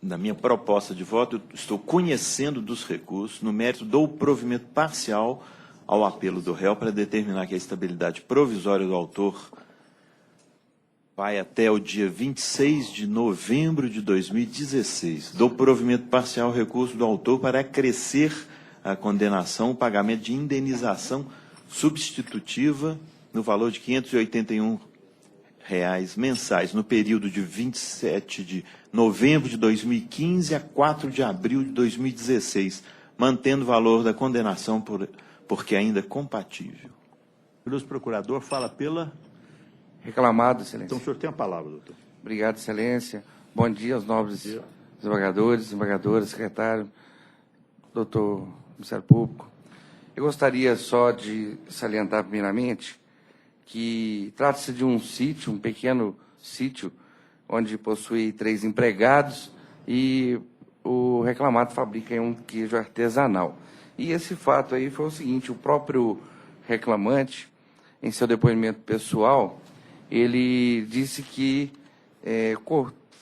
da minha proposta de voto, eu estou conhecendo dos recursos no mérito do provimento parcial ao apelo do réu para determinar que a estabilidade provisória do autor vai até o dia 26 de novembro de 2016. Dou provimento parcial ao recurso do autor para acrescer a condenação, o pagamento de indenização substitutiva no valor de R$ 581 mensais no período de 27 de novembro de 2015 a 4 de abril de 2016, mantendo o valor da condenação porque ainda é compatível. O ilustre procurador fala pela... Reclamado, excelência. Então, o senhor tem a palavra, doutor. Obrigado, excelência. Bom dia aos nobres desembargadores, desembargadoras, secretário, doutor Ministério Público. Eu gostaria só de salientar, primeiramente, que trata-se de um sítio, um pequeno sítio, onde possui 3 empregados e o reclamado fabrica um queijo artesanal. E esse fato aí foi o seguinte: o próprio reclamante, em seu depoimento pessoal, ele disse que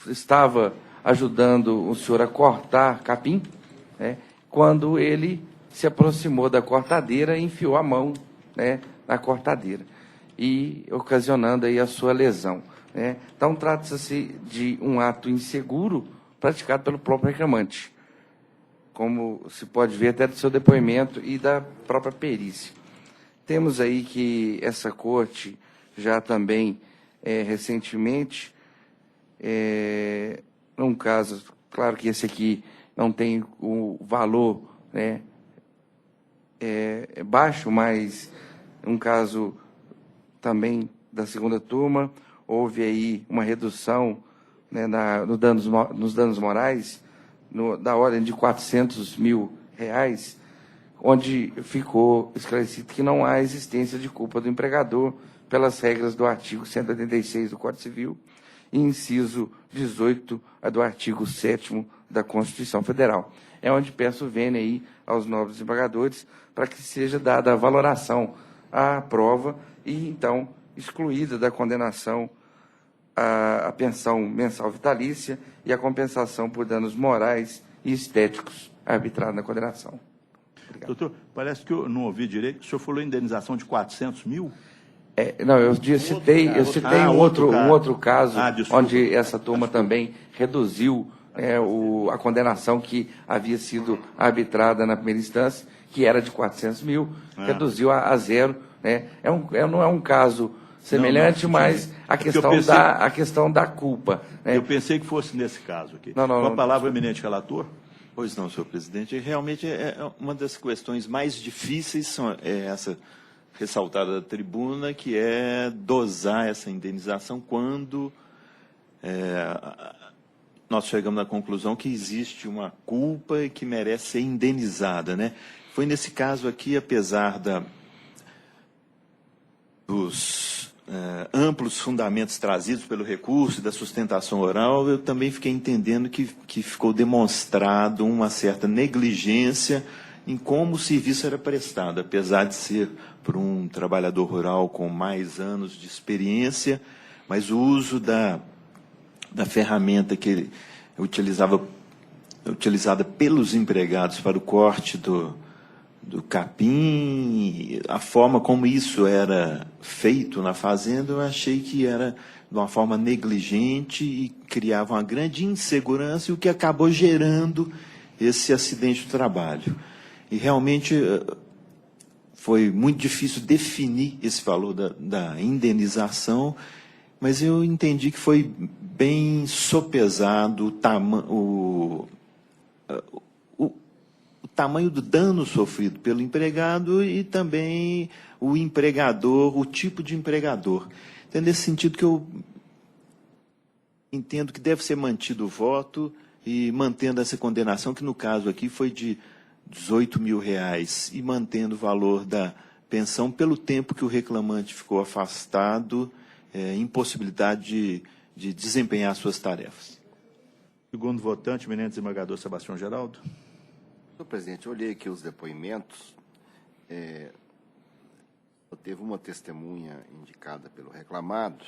estava ajudando o senhor a cortar capim, né, quando ele se aproximou da cortadeira e enfiou a mão, né, na cortadeira, e ocasionando aí a sua lesão, né. Então, trata-se de um ato inseguro praticado pelo próprio reclamante, como se pode ver até do seu depoimento e da própria perícia. Temos aí que essa corte já também, recentemente, num caso, claro que esse aqui não tem o valor, né, baixo, mas um caso também da segunda turma, houve aí uma redução, né, nos danos morais, da ordem de R$400 mil, onde ficou esclarecido que não há existência de culpa do empregador pelas regras do artigo 186 do Código Civil e inciso 18 do artigo 7º da Constituição Federal. É onde peço vênia aí aos nobres desembargadores para que seja dada a valoração à prova e, então, excluída da condenação a pensão mensal vitalícia e a compensação por danos morais e estéticos arbitrada na condenação. Obrigado. Doutor, parece que eu não ouvi direito. O senhor falou indenização de R$400 mil? Não, eu citei um outro caso onde essa turma também reduziu a condenação que havia sido arbitrada na primeira instância, que era de R$400 mil, reduziu a zero. Né? Não é um caso semelhante, mas a questão da culpa. Né? Eu pensei que fosse nesse caso aqui. Não, Com a palavra, eminente relator. Pois não, senhor presidente. Realmente, uma das questões mais difíceis é essa ressaltada da tribuna, que é dosar essa indenização quando nós chegamos à conclusão que existe uma culpa e que merece ser indenizada, né? Foi nesse caso aqui, apesar dos amplos fundamentos trazidos pelo recurso e da sustentação oral, eu também fiquei entendendo que ficou demonstrado uma certa negligência em como o serviço era prestado, apesar de ser por um trabalhador rural com mais anos de experiência, mas o uso da ferramenta que ele utilizada pelos empregados para o corte do capim, a forma como isso era feito na fazenda, eu achei que era de uma forma negligente e criava uma grande insegurança, e o que acabou gerando esse acidente do trabalho. E realmente foi muito difícil definir esse valor da indenização, mas eu entendi que foi bem sopesado o tamanho do dano sofrido pelo empregado e também o empregador, o tipo de empregador. Então, é nesse sentido que eu entendo que deve ser mantido o voto e mantendo essa condenação, que no caso aqui foi de R$18 mil, e mantendo o valor da pensão pelo tempo que o reclamante ficou afastado, impossibilidade de desempenhar suas tarefas. Segundo votante, eminente desembargador Sebastião Geraldo. Senhor presidente, eu olhei aqui os depoimentos. Teve uma testemunha indicada pelo reclamado.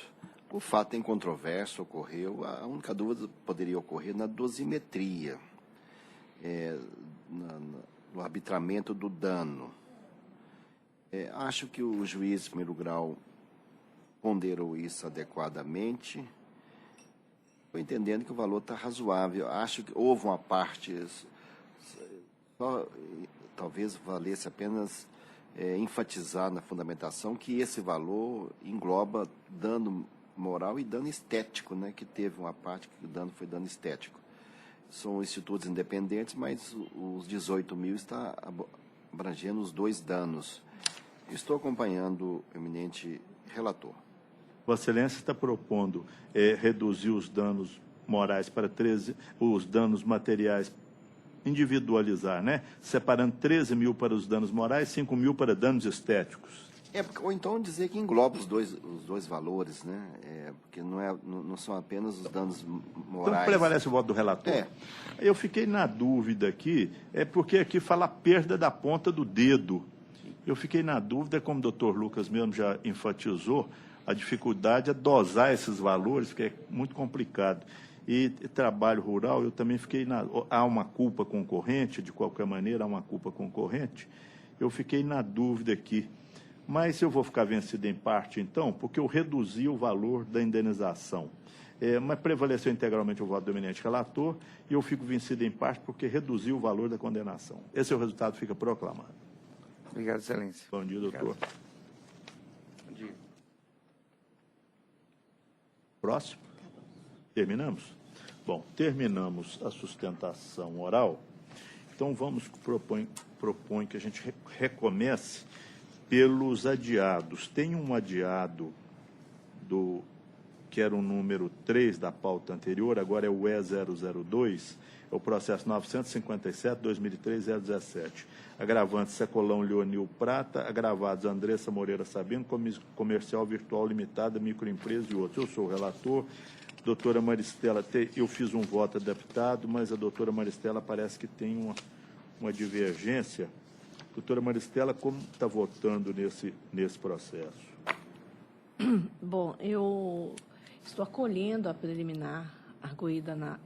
O fato em controvérsia ocorreu, a única dúvida poderia ocorrer na dosimetria, no arbitramento do dano. Acho que o juiz de primeiro grau ponderou isso adequadamente. Estou entendendo que o valor está razoável. Acho que houve uma parte, só talvez valesse apenas enfatizar na fundamentação que esse valor engloba dano moral e dano estético, né, que teve uma parte que o dano foi dano estético. São institutos independentes, mas os 18 mil está abrangendo os 2 danos. Estou acompanhando o eminente relator. Vossa Excelência está propondo reduzir os danos morais para 13, os danos materiais, individualizar, né? Separando 13 mil para os danos morais, 5 mil para danos estéticos. Ou então dizer que engloba os dois valores, né? Porque não são apenas os danos morais. Então prevalece o voto do relator. Eu fiquei na dúvida aqui, porque aqui fala perda da ponta do dedo. Eu fiquei na dúvida, como o doutor Lucas mesmo já enfatizou, a dificuldade é dosar esses valores, que é muito complicado. E trabalho rural, eu também fiquei há uma culpa concorrente, de qualquer maneira, há uma culpa concorrente. Eu fiquei na dúvida aqui. Mas eu vou ficar vencido em parte, então, porque eu reduzi o valor da indenização. Mas prevaleceu integralmente o voto do eminente relator, e eu fico vencido em parte porque reduzi o valor da condenação. Esse é o resultado, fica proclamado. Obrigado, Excelência. Bom dia, doutor. Bom dia. Próximo. Terminamos? Bom, terminamos a sustentação oral. Então, propõe que a gente recomece pelos adiados. Tem um adiado que era o número 3 da pauta anterior, agora é o E002, é o processo 957-2003-017. Agravantes Secolão Leonil Prata, agravados Andressa Moreira Sabino, Comercial Virtual Limitada, Microempresa e outros. Eu sou o relator. Doutora Maristela, eu fiz um voto adaptado, mas a doutora Maristela parece que tem uma divergência. Doutora Maristela, como está votando nesse processo? Bom, eu estou acolhendo a preliminar arguída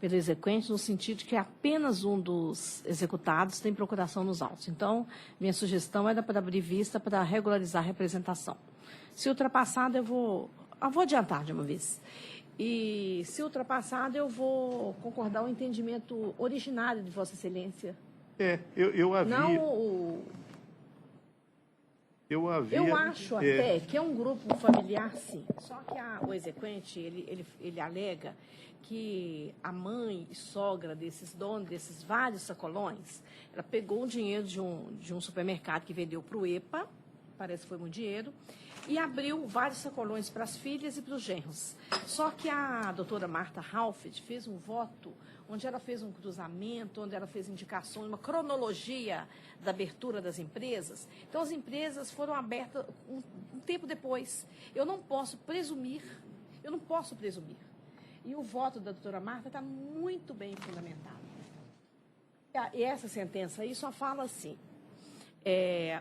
pelo exequente, no sentido de que apenas um dos executados tem procuração nos autos. Então, minha sugestão era para abrir vista para regularizar a representação. Se ultrapassado, eu vou adiantar de uma vez. E, se ultrapassado, eu vou concordar o entendimento originário de Vossa Excelência. Eu havia... Não Eu acho até que é um grupo familiar, sim. Só que o exequente, ele alega que a mãe e sogra desses donos, desses vários sacolões, ela pegou o dinheiro de um supermercado que vendeu para o EPA, parece que foi muito dinheiro, e abriu vários sacolões para as filhas e para os genros. Só que a doutora Marta Halfett fez um voto onde ela fez um cruzamento, onde ela fez indicações, uma cronologia da abertura das empresas. Então, as empresas foram abertas um tempo depois. Eu não posso presumir. E o voto da doutora Marta está muito bem fundamentado. E essa sentença aí só fala assim,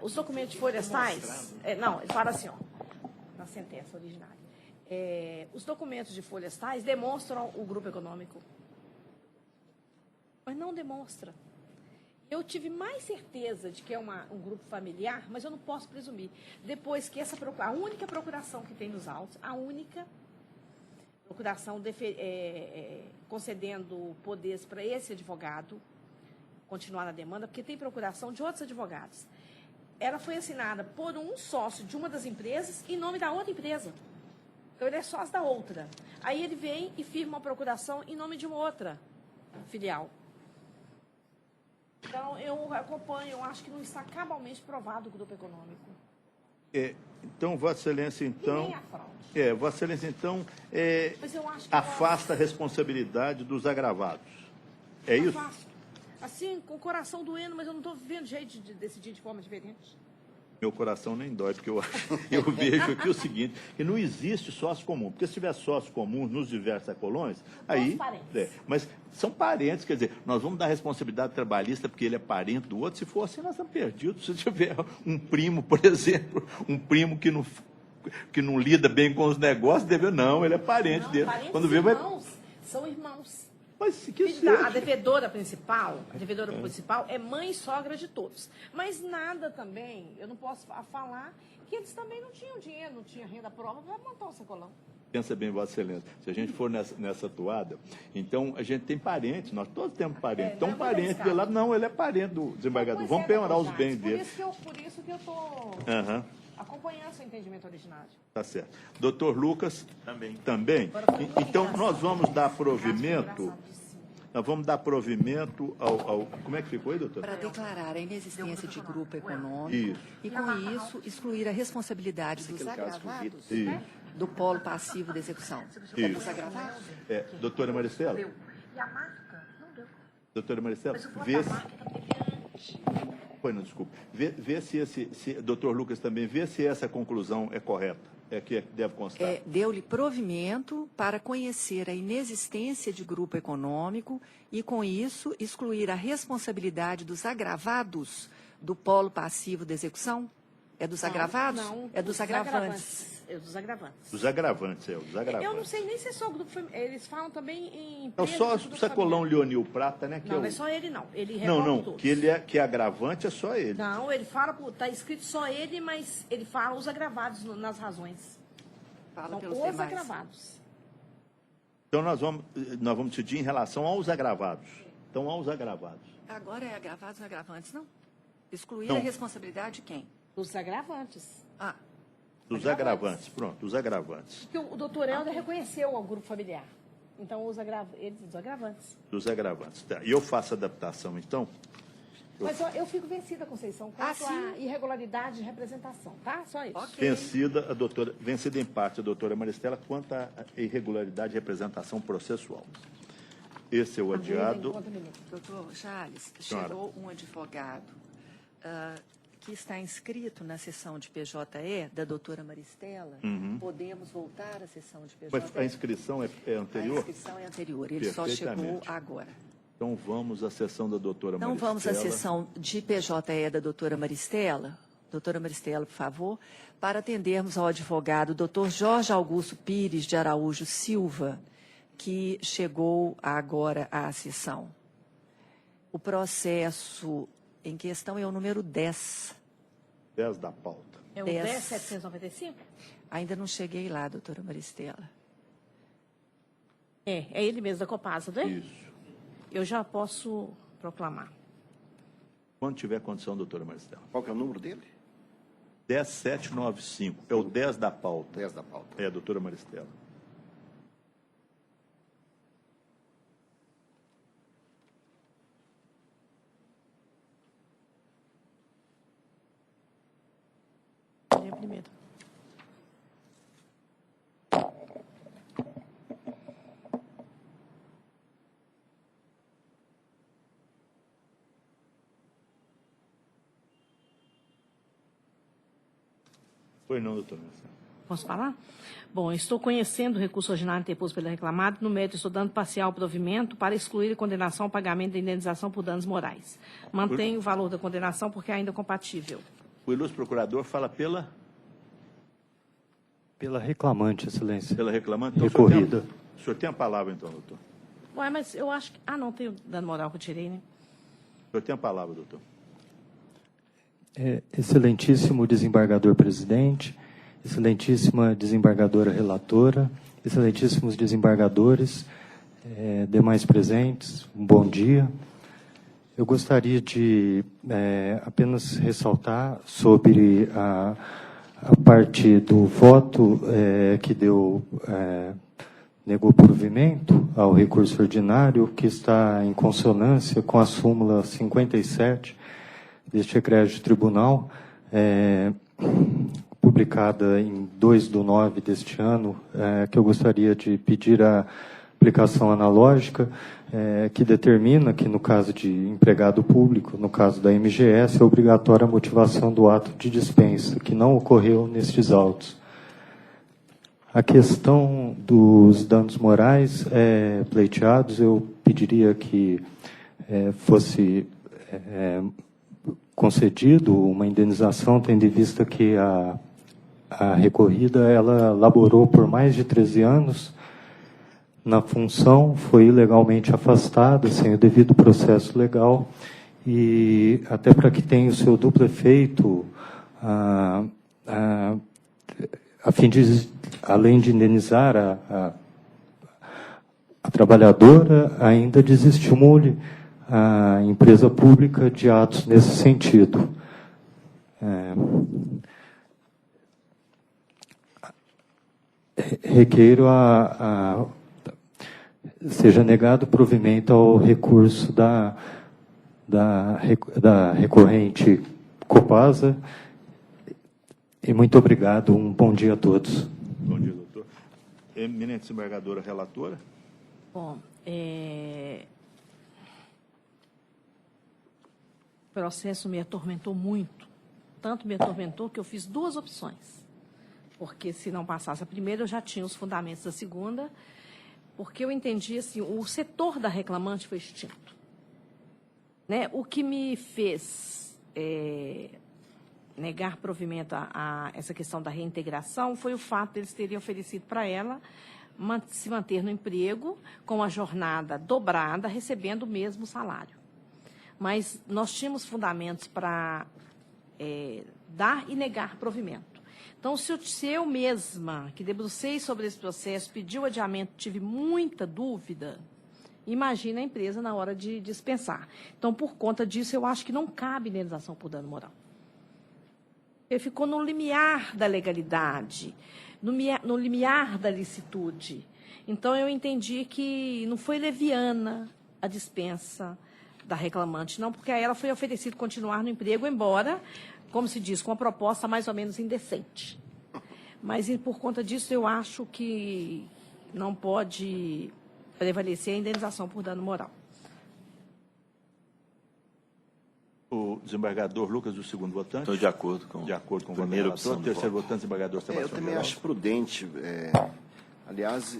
os documentos florestais... não, ele fala assim, na sentença originária. Os documentos de florestais demonstram o grupo econômico, mas não demonstra. Eu tive mais certeza de que é um grupo familiar, mas eu não posso presumir. Depois que a única procuração que tem nos autos, a única procuração concedendo poderes para esse advogado continuar na demanda, porque tem procuração de outros advogados. Ela foi assinada por um sócio de uma das empresas em nome da outra empresa. Então, ele é sócio da outra. Aí ele vem e firma uma procuração em nome de uma outra filial. Então, eu acompanho, eu acho que não está cabalmente provado o grupo econômico. Então, Vossa Excelência, então... E nem a fraude. Vossa Excelência, então, Mas eu acho que afasta a responsabilidade dos agravados. É isso? Afasto. Assim, com o coração doendo, mas eu não estou vendo jeito de decidir de forma diferente. Meu coração nem dói, porque eu vejo aqui o seguinte, que não existe sócio comum. Porque se tiver sócio comum nos diversos sacolões, aí... mas são parentes, quer dizer, nós vamos dar responsabilidade trabalhista porque ele é parente do outro. Se for assim, nós estamos perdidos. Se tiver um primo, por exemplo, um primo que não lida bem com os negócios, não, ele é parente dele. Quando vê, são irmãos. Mas A devedora principal é mãe e sogra de todos. Mas nada também, eu não posso falar que eles também não tinham dinheiro, não tinham renda própria para montar o sacolão. Pensa bem, Vossa Excelência, se a gente for nessa toada, então a gente tem parentes, nós todos temos parentes. Então, um parente de lá, não, ele é parente do desembargador. Vamos penhorar os bens dele. Por isso que eu estou acompanhando seu entendimento originário. Tá certo. Doutor Lucas? Também? Então, nós vamos dar provimento... Nós vamos dar provimento ao... Como é que ficou aí, doutor? Para declarar a inexistência de grupo econômico Isso. e, com isso, excluir a responsabilidade dos agravados Isso. do polo passivo de execução. É dos agravados? Doutora Maristela? Doutora Maristela, vê se... desculpe. Vê se doutor Lucas também, vê se essa conclusão é correta. É que deve constar. Deu-lhe provimento para conhecer a inexistência de grupo econômico e, com isso, excluir a responsabilidade dos agravados do polo passivo de execução? É dos agravados? Não, é dos agravantes. É dos agravantes. Dos agravantes, dos agravantes. Eu não sei nem se é só o grupo familiar. Eles falam também em... É só o sacolão Leonil Prata, né? Não, não é só ele, não. Ele não, todos. que é agravante é só ele. Não, ele fala, está escrito só ele, mas ele fala os agravados nas razões. Fala São pelos os demais. agravados. Então, nós vamos decidir em relação aos agravados. Então, aos agravados. Agora é agravados ou agravantes, não? Excluir Não. a responsabilidade de quem? Dos agravantes. Dos agravantes, pronto, dos agravantes. Porque o doutor Helder reconheceu ao grupo familiar. Então, os agravantes. Dos agravantes. Tá. E eu faço adaptação, então? Mas eu fico vencida, Conceição, quanto à irregularidade de representação, tá? Só isso. Okay. Vencida em parte a doutora Maristela quanto à irregularidade de representação processual. Esse é o adiado. Doutor Charles, Senhora. chegou um advogado que está inscrito na sessão de PJE da doutora Maristela. Podemos voltar à sessão de PJE? Mas a inscrição é anterior? A inscrição é anterior, ele só chegou agora. Então, vamos à sessão da doutora Maristela. Então, vamos à sessão de PJE da doutora Maristela. Doutora Maristela, por favor, para atendermos ao advogado doutor Jorge Augusto Pires de Araújo Silva, que chegou agora à sessão. O processo em questão é o número 10. 10 da pauta. É o 10.795? Ainda não cheguei lá, doutora Maristela. É ele mesmo da Copasa, não é? Isso. Eu já posso proclamar. Quando tiver condição, doutora Maristela. Qual que é o número dele? 10.795. É o 10 da pauta. 10 da pauta. É, doutora Maristela. É primeiro. Pois não, doutora Maristela. Posso falar? Bom, estou conhecendo o recurso ordinário interposto pelo reclamado. No mérito, estou dando parcial provimento para excluir a condenação ao pagamento da indenização por danos morais. Mantenho o valor da condenação porque é ainda compatível. O ilustre procurador fala pela reclamante, Excelência. Pela reclamante? Então, Recorrida. O senhor tem a palavra, então, doutor. Ué, mas eu acho que... não, tem o dano moral que eu tirei, né? O senhor tem a palavra, doutor. Excelentíssimo desembargador presidente, excelentíssima desembargadora relatora, excelentíssimos desembargadores, demais presentes, um bom dia. Eu gostaria de apenas ressaltar sobre a parte do voto que negou provimento ao recurso ordinário, que está em consonância com a súmula 57 deste egresso tribunal, publicada em 2/9 deste ano, que eu gostaria de pedir a aplicação analógica, que determina que, no caso de empregado público, no caso da MGS, é obrigatória a motivação do ato de dispensa, que não ocorreu nestes autos. A questão dos danos morais pleiteados, eu pediria que fosse concedido uma indenização, tendo em vista que a recorrida ela laborou por mais de 13 anos na função, foi ilegalmente afastada, sem o devido processo legal, e até para que tenha o seu duplo efeito, a além de indenizar a trabalhadora, ainda desestimule a empresa pública de atos nesse sentido. Requeiro seja negado provimento ao recurso da recorrente Copasa. E muito obrigado, um bom dia a todos. Bom dia, doutor. Eminente desembargadora relatora. Bom, o processo me atormentou muito. Tanto me atormentou que eu fiz 2 opções. Porque se não passasse a primeira, eu já tinha os fundamentos da segunda, porque eu entendi assim, o setor da reclamante foi extinto. Né? O que me fez negar provimento a essa questão da reintegração foi o fato de eles terem oferecido para ela se manter no emprego com a jornada dobrada, recebendo o mesmo salário. Mas nós tínhamos fundamentos para dar e negar provimento. Então, se eu mesma, que debrucei sobre esse processo, pedi o adiamento, tive muita dúvida, imagina a empresa na hora de dispensar. Então, por conta disso, eu acho que não cabe indenização por dano moral. Ele ficou no limiar da legalidade, no limiar da licitude. Então, eu entendi que não foi leviana a dispensa da reclamante, não, porque a ela foi oferecido continuar no emprego, embora, como se diz, com uma proposta mais ou menos indecente. Mas, por conta disso, eu acho que não pode prevalecer a indenização por dano moral. O desembargador Lucas, o segundo votante. Estou de acordo com o primeira opção. opção. Terceiro votante, desembargador Sebastião Eu também Geraldo. acho prudente. Aliás,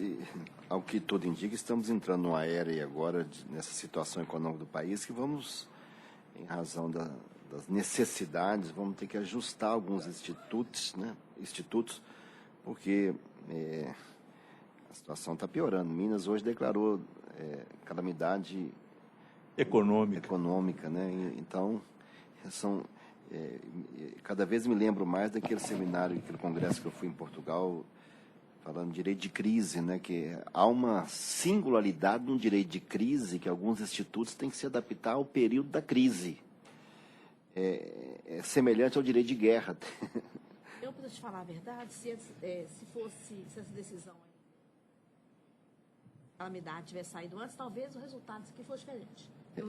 ao que tudo indica, estamos entrando numa era e agora, nessa situação econômica do país, que vamos, em razão das necessidades, vamos ter que ajustar alguns institutos, porque a situação está piorando. Minas hoje declarou calamidade econômica, né? Então, cada vez me lembro mais daquele seminário, aquele congresso que eu fui em Portugal, falando de direito de crise, né? Que há uma singularidade no direito de crise que alguns institutos têm que se adaptar ao período da crise. É semelhante ao direito de guerra. Eu, para te falar a verdade, se essa decisão de calamidade tivesse saído antes, talvez o resultado disso aqui fosse diferente. Eu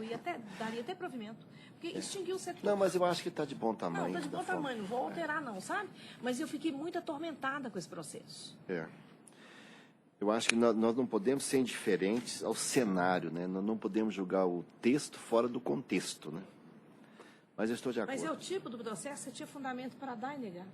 daria até provimento. Porque extinguiu o setor. Não, mas eu acho que está de bom tamanho. Não, está de bom tamanho. Não vou alterar, não, sabe? Mas eu fiquei muito atormentada com esse processo. Eu acho que nós não podemos ser indiferentes ao cenário, né? Nós não podemos julgar o texto fora do contexto, né? Mas eu estou de acordo. Mas é o tipo do processo, você tinha fundamento para dar e negar.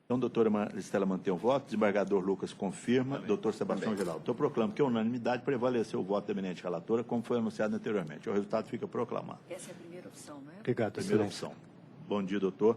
Então, doutora Maristela mantém o voto, desembargador Lucas confirma, doutor Sebastião Geraldo. Eu proclamo que a unanimidade prevaleceu o voto da eminente relatora, como foi anunciado anteriormente. O resultado fica proclamado. Essa é a primeira opção, não é? Obrigado, Primeira excelência. opção. Bom dia, doutor.